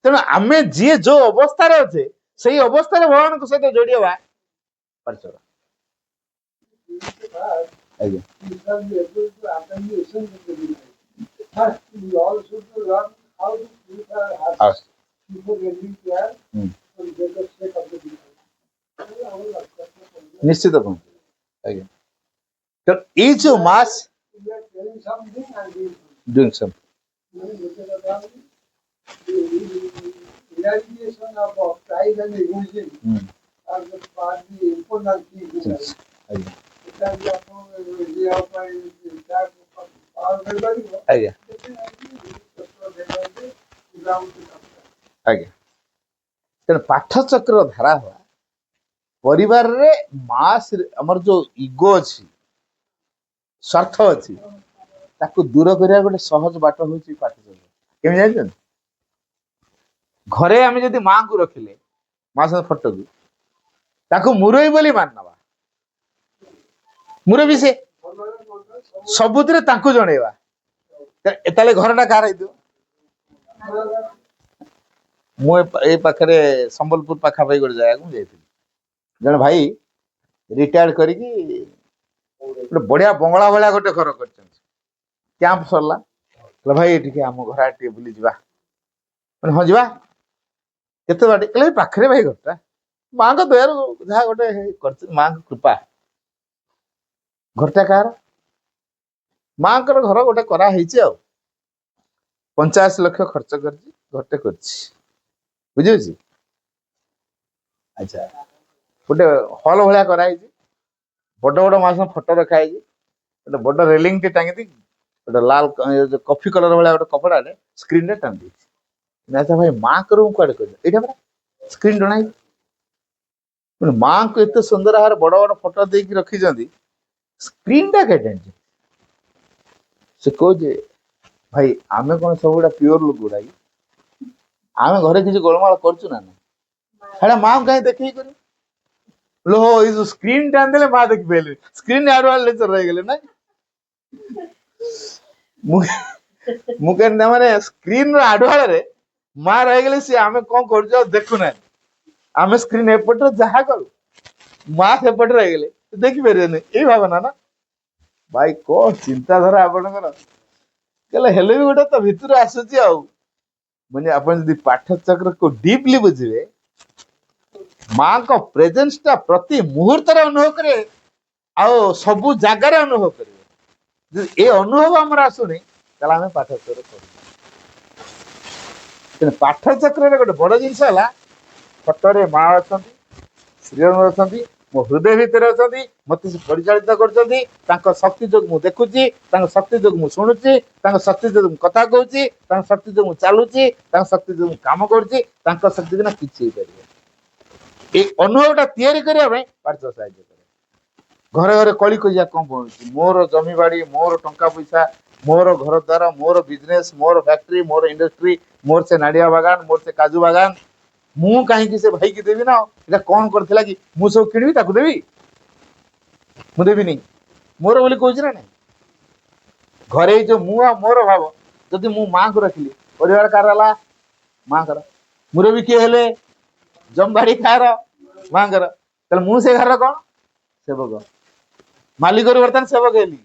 तेणु आम जी जो अवस्था अच्छे से अवस्था भगवान सहित जोड़वा पाठचर निश्चित आज्ञा तो ये जो मास doing some realization of pride and egoism are the part the important things. पाठचक्र धारा हुआ परिवार रे मास हमर जो इगो अछि स्वार्थ अछि ताको दूर करिया गोटे सहज बाट होछि पाठचक्र केमि जानिछन घरे आमे जदि मां को रखिले मां से फोटो को ताको मुरई बोली मान नवा मुरबी से सबुतरे तांको जणेवा ताले घरटा कार हेतु मु ए पाखरे संबलपुर पाखा भाई गोटे जगह को जाइଥିଲି जण भाई रिटायर्ड करिकी गोटे बढ़िया बंगला भलिया गोटे घर कर कैंप सरला भाई टिके आम घर टे बुली जा हाँ जा केते बाटे कहले पाखरे भाई घरटा माँ को दयार जहाँ गोटे माँ को कृपा घरटा कार माँ घर गोटे करा 85 लाख खर्च कर घरटे कर बुझे अच्छा गोटे हल भाया कराई बड़ बड़ मास फोटो रखाई गोटे बड़ रेलिंग टे टांगी गोटे लाल कॉफी कलर भाया गोटे कपड़ा स्क्रीन रे टांगी अच्छा भाई माँ को रूम कड़े कर स्क्रीन टणाई माँ को एत सुंदर भाव बड़ बड़ फोटो देकी रखी स्क्रीन टा कहीं से कहे भाई आमे कौन सब गुड़ा प्योर लोक गुड़ा आमे घरे किसी गोलमाल करचु ना हेड़ा माँ कहीं देखी कर लो ये जो स्क्रीन टान देले माँ देख पेले स्क्रीन आड़ वाले चल रह गले ना मुके माने स्क्रीन रो आड़ वाले माँ रह गले से आमे कौन करजो देखु ना आमे स्क्रीन एपट जहा करू माँ सेपट रह गले देखि पेरे ए भावना ना भाई कौन चिंताधारा आपणकर कहले हेले भी गोटे तो भितर आसुची माने आपण यदि पाठचक्र को डीपली बुझे माँ को प्रेजेंस टा प्रति मुहूर्त अनुभव करे आओ सबु जगार अनुभव करे ए अनुभव आमर आसुनी ताला आमे पाठचक्र कर पाठचक्र गोटे बड़ जिनस है फटोरे माँ अच्छा श्रीरंग अच्छा मो हृदय भितर अच्छा मत परिचालित कर शक्ति जो मुझे देखुची शक्ति जो मुझे शुणुची शक्ति जो कथा कहूँ शक्ति जो चलुची शक्ति जो कम कर शक्ति बिना किसी ये अनुभवटा तैयारी करने पार्थ साहय करे घरे घरे कली कजिया कम पड़ुची मोर जमी बाड़ी मोर टंका पैसा मोर घर द्वार मोर बिजनेस मोर फैक्ट्री मोर इंडस्ट्री मोर से नाड़िया बागान मोर से काजू बागान मु कहीं से भाई की देवी ना ये कौन करथिला कि मु सब किणवी ताकू देवी मु देवी नहीं मोर बोली कहूँ ना नहीं घरे जो मु मोर भाव जदि मु माँ को रखिली परिवार कार माँ कर मुरबी किए हेले जमबाड़ी कार माँ कर तले मु से घर कौन सेवक मालिक बर्तमान सेवक हेली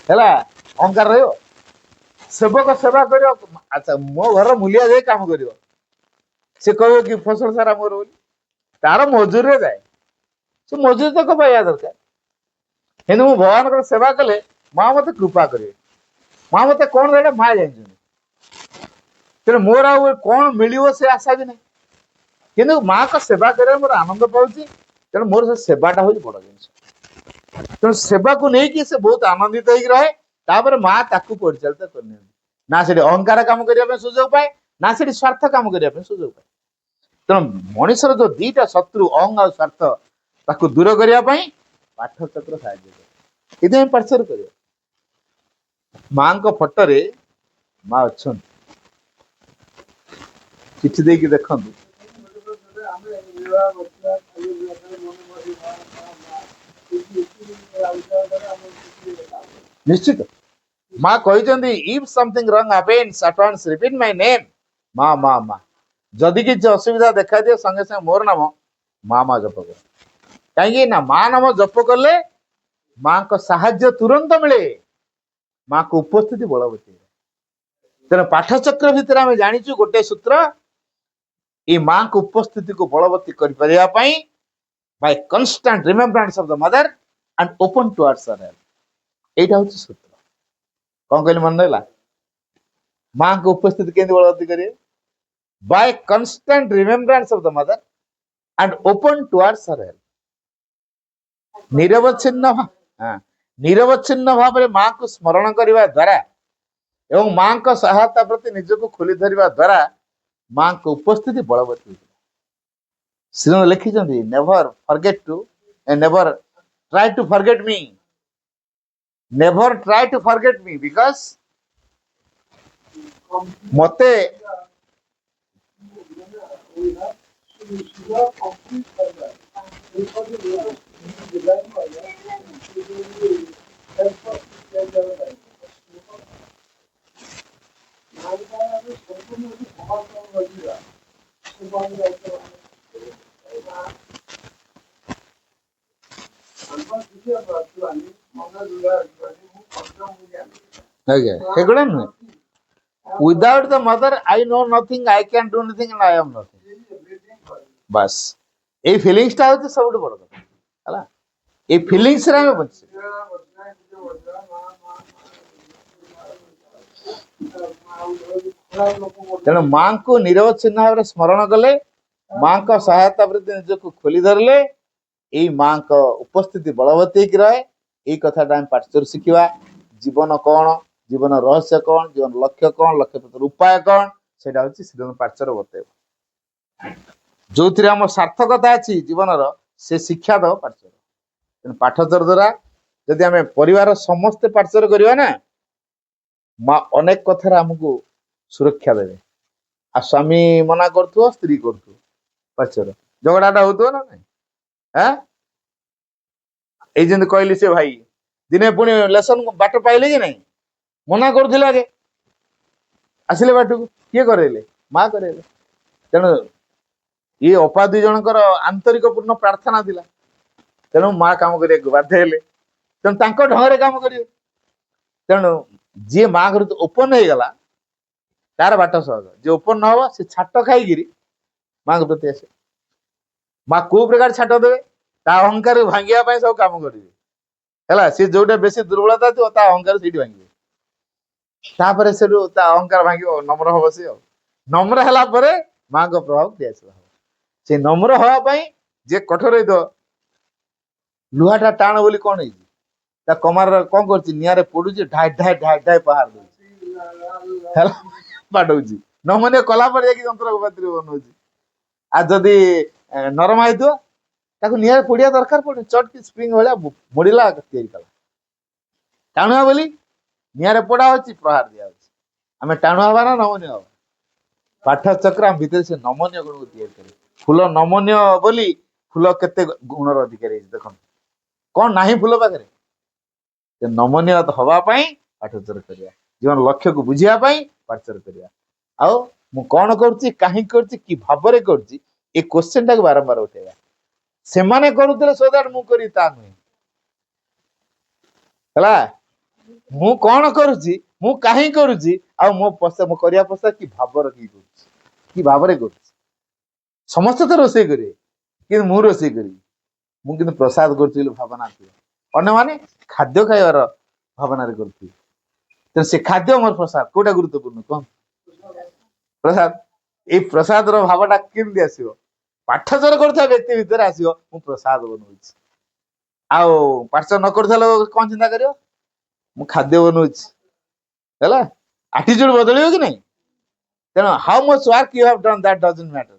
है अहंकार रहो सेवक सेवा कर अच्छा मो घर मूलिया जाए काम कर से कह कि फसल सारा मोर बोली तार मजूरी जाए से मजूरी तक पाइबा दरकार हेतु मु भगवान सेवा कले माँ मत कृपा करे माँ मत कौन देना माँ जान तेरे मोर आ कौन मिल से आशा भी नहीं कि माँ का सेवा कर मोर आनंद पाऊँ तेणु मोर से सेवाटा हूँ बड़ जिन तेणु सेवा को लेकिन से बहुत आनंदित हो रहे तापर माँ ताकू परिचालित करनी ना से अहंकार काम करने सुजोग पाए ना से स्वार्थ काम करने सुजोग पाए तेणु मनुष्यर जो दीटा शत्रु अहंग और स्वार्थ ताकू दूर करने पाठचक्र साहय ये पार्श्वर कर माँ को फटोरे माँ अच्छा चिठी देकी देखु निश्चित माँ कहते if something wrong happens at once repeat my name माँ माँ माँ जदि किसी असुविधा देखा दिए संगे संगे मोर नाम माँ माँ जप कर कहीं ना माँ नाम जप कले माँ को साहाय्य तुरंत मिले माँ को उपस्थिति बलवती तेना पाठचक्र भितर आम जाचु गोटे सूत्र ये माँ को उपस्थिति को बलवती करने by constant remembrance of the mother and open towards her एटा हूँ सूत्र कौन कहले मन रहा माँ को उपस्थिति केंद्र बलवती करिए by constant remembrance of the mother and open towards her निरवच्छिन्न भाव में माँ को स्मरण करने द्वारा एवं माँ को सहायता प्रति निजक खोली धरवा द्वारा माँ को उपस्थिति बलवती श्री लिखी never forget to never try to forget me never try to forget me because मते Okay. ସେଗୁଡା ନୁହେଁ without the mother I know nothing I can do nothing and I am nothing ବାସ୍ ଏଇ ଫିଲିଙ୍ଗସଟା ହଉଛି ସବୁଠୁ ବଡ କଥା ହେଲା ଏଇ ଫିଲିଙ୍ଗସରେ ଆମେ ବଞ୍ଚୁ ତେଣୁ ମାଙ୍କୁ ନିରବଚ୍ଛିନ୍ନ ଭାବରେ ସ୍ମରଣ କଲେ ମାଙ୍କ ସହାୟତା ପ୍ରତି ନିଜକୁ ଖୋଲି ଧରିଲେ ଏଇ ମାଙ୍କ ଉପସ୍ଥିତି ବଳବତୀ ହେଇକି ରହେ ଏଇ କଥାଟା ଆମେ ପାଠରୁ ଶିଖିବା ଜୀବନ କଣ ଜୀବନ ରହସ୍ୟ କଣ ଜୀବନ ଲକ୍ଷ୍ୟ କଣ ଲକ୍ଷ୍ୟ ପ୍ରାପ୍ତିର ଉପାୟ କଣ ସେଇଟା ହଉଛି ଶ୍ରୀଧର ପାଠର ବତେଇବ ଯୋଉଥିରେ ଆମ ସାର୍ଥକତା ଅଛି ଜୀବନର ସେ ଶିକ୍ଷା ଦବ ପାଠର ତେଣୁ ପାଠଚର ଦ୍ୱାରା ଯଦି ଆମେ ପରିବାର ସମସ୍ତେ ପାଠଚର କରିବା ନା ମା ଅନେକ କଥାରେ ଆମକୁ ସୁରକ୍ଷା ଦେବେ ଆଉ ସ୍ୱାମୀ ମନା କରୁଥିବ ସ୍ତ୍ରୀ କରୁଥିବ ପାଠଚର ଝଗଡାଟା ହଉଥିବ ନା ନାଇଁ ଏଇ ଯେମିତି କହିଲି ସେ ଭାଇ ଦିନେ ପୁଣି ଲେସନ ବାଟ ପାଇଲେ କି ନାଇଁ ମନା କରୁଥିଲେ ଆଗେ ଆସିଲେ ବାଟକୁ କିଏ କରେଇଲେ ମା କରେଇଲେ ତେଣୁ ଇଏ ଅପା ଦୁଇ ଜଣଙ୍କର ଆନ୍ତରିକ ପୂର୍ଣ୍ଣ ପ୍ରାର୍ଥନା ଥିଲା ତେଣୁ ମା କାମ କରିବାକୁ ବାଧ୍ୟ ହେଲେ ତେଣୁ ତାଙ୍କ ଢଙ୍ଗରେ କାମ କରିବେ ତେଣୁ ଯିଏ ମା ଘର ଓପନ ହେଇଗଲା ତାର ବାଟ ସହଜ ଯିଏ ଓପନ ନ ହବ ସେ ଛାଟ ଖାଇକିରି ମାଙ୍କ ପ୍ରତି ଆସେ ମା କୋଉ ପ୍ରକାର ଛାଟ ଦେବେ ତା ଅହଙ୍କାର ଭାଙ୍ଗିବା ପାଇଁ ସବୁ କାମ କରିବେ ହେଲା ସେ ଯୋଉଟା ବେଶୀ ଦୁର୍ବଳତା ଥିବ ତା ଅହଙ୍କାର ସେଇଠି ଭାଙ୍ଗିବେ ତାପରେ ସେଠୁ ତା ଅହଙ୍କାର ଭାଙ୍ଗିବ ନମ୍ର ହବ ସେ ଆଉ ନମ୍ର ହେଲା ପରେ ମାଙ୍କ ପ୍ରଭାବ ଦିଆଯିବ ସେ ନମ୍ର ହବା ପାଇଁ ଯିଏ କଠୋର ହେଇଥିବ ଲୁହାଟା ଟାଣ ବୋଲି କଣ ହେଇଛି ତା କମାର କଣ କରୁଛି ନିଆଁରେ ପଡୁଛି ଢାଇ ଢାଇ ଢାଇ ଢାଇ ପାହାର ଦଉଛି ହେଲା ବାଡଉଛି ନମନୀୟ କଲା ପରେ ଯାଇକି ଯନ୍ତ୍ରପାତିରେ ବନଉଛି ଆଉ ଯଦି ନରମ ହେଇଥିବ ତାକୁ ନିଆଁରେ ପୋଡିବା ଦରକାର ପଡୁନି ଚଟକି ସ୍ପ୍ରିଙ୍ଗ ଭଳିଆ ମୋଡିଲା ତିଆରି କଲା ଟାଣୁଆ ବୋଲି ନିଆଁରେ ପୋଡା ହଉଛି ପ୍ରହାର ଦିଆହଉଛି ଆମେ ଟାଣୁଆ ହବା ନା ନମନୀୟ ହବା ପାଠ ଚକ୍ର ଆମ ଭିତରେ ସେ ନମନୀୟ ଗୁଣକୁ ତିଆରି କରେ ଫୁଲ ନମନୀୟ ବୋଲି ଫୁଲ କେତେ ଗୁଣର ଅଧିକାରୀ ହେଇଛି ଦେଖନ୍ତୁ କଣ ନାହିଁ ଫୁଲ ପାଖରେ ସେ ନମନୀୟ ହବା ପାଇଁ ପାଠଚର କରିବା ଜୀବନ ଲକ୍ଷ୍ୟକୁ ବୁଝିବା ପାଇଁ ପାଠଚର କରିବା ଆଉ ମୁଁ କଣ କରୁଛି କାହିଁକି କରୁଛି କି ଭାବରେ କରୁଛି ଏ କ୍ୱେଶ୍ଚନ ଟାକୁ ବାରମ୍ବାର ଉଠେଇବା ସେମାନେ କରୁଥିଲେ ସୋ ଦ୍ୟାଟ ମୁଁ କରି ତା ନୁହେଁ ହେଲା ମୁଁ କଣ କରୁଛି ମୁଁ କାହିଁ କରୁଛି ଆଉ ମୋ କରିବା ପଶ୍ଚାତ କି ଭାବ ରଖିକି କରୁଛି କି ଭାବରେ କରୁଛି ସମସ୍ତେ ତ ରୋଷେଇ କରିବେ କିନ୍ତୁ ମୁଁ ରୋଷେଇ କରିବି ମୁଁ କିନ୍ତୁ ପ୍ରସାଦ କରୁଛି ବୋଲି ଭାବନା ଥିବ ଅନ୍ୟମାନେ ଖାଦ୍ୟ ଖାଇବାର ଭାବନାରେ କରୁଥିବେ ତେଣୁ ସେ ଖାଦ୍ୟ ମୋର ପ୍ରସାଦ କୋଉଟା ଗୁରୁତ୍ୱପୂର୍ଣ୍ଣ କଣ ପ୍ରସାଦ ଏଇ ପ୍ରସାଦର ଭାବଟା କେମିତି ଆସିବ ପାଠଚର କରୁଥିବା ବ୍ୟକ୍ତି ଭିତରେ ଆସିବ ମୁଁ ପ୍ରସାଦ ବନଉଛି ଆଉ ପାଠଚର ନ କରୁଥିବା ଲୋକ କଣ ଚିନ୍ତା କରିବ ମୁଁ ଖାଦ୍ୟ ବନଉଛି ହେଲା ଆଟିଚ୍ୟୁଡ ବଦଳିବ କି ନାଇଁ ତେଣୁ how much work you have done that doesn't matter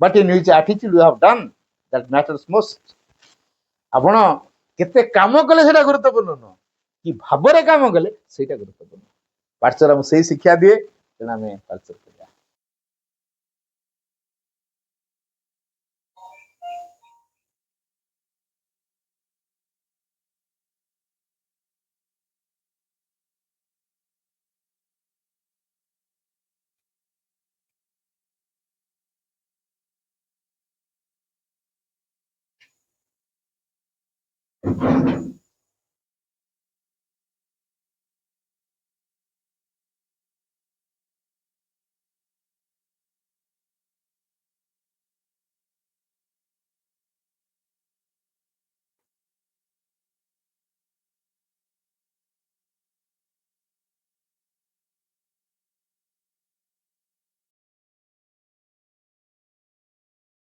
but in which ଆଟିଚ୍ୟୁଡ you have done that matters most ଆପଣ କେତେ କାମ କଲେ ସେଇଟା ଗୁରୁତ୍ୱପୂର୍ଣ୍ଣ ନୁହଁ କି ଭାବରେ କାମ କଲେ ସେଇଟା ଗୁରୁତ୍ୱପୂର୍ଣ୍ଣ ପାଠଚର ଆମକୁ ସେଇ ଶିକ୍ଷା ଦିଏ ତେଣୁ ଆମେ ପାଠଚର କରିବା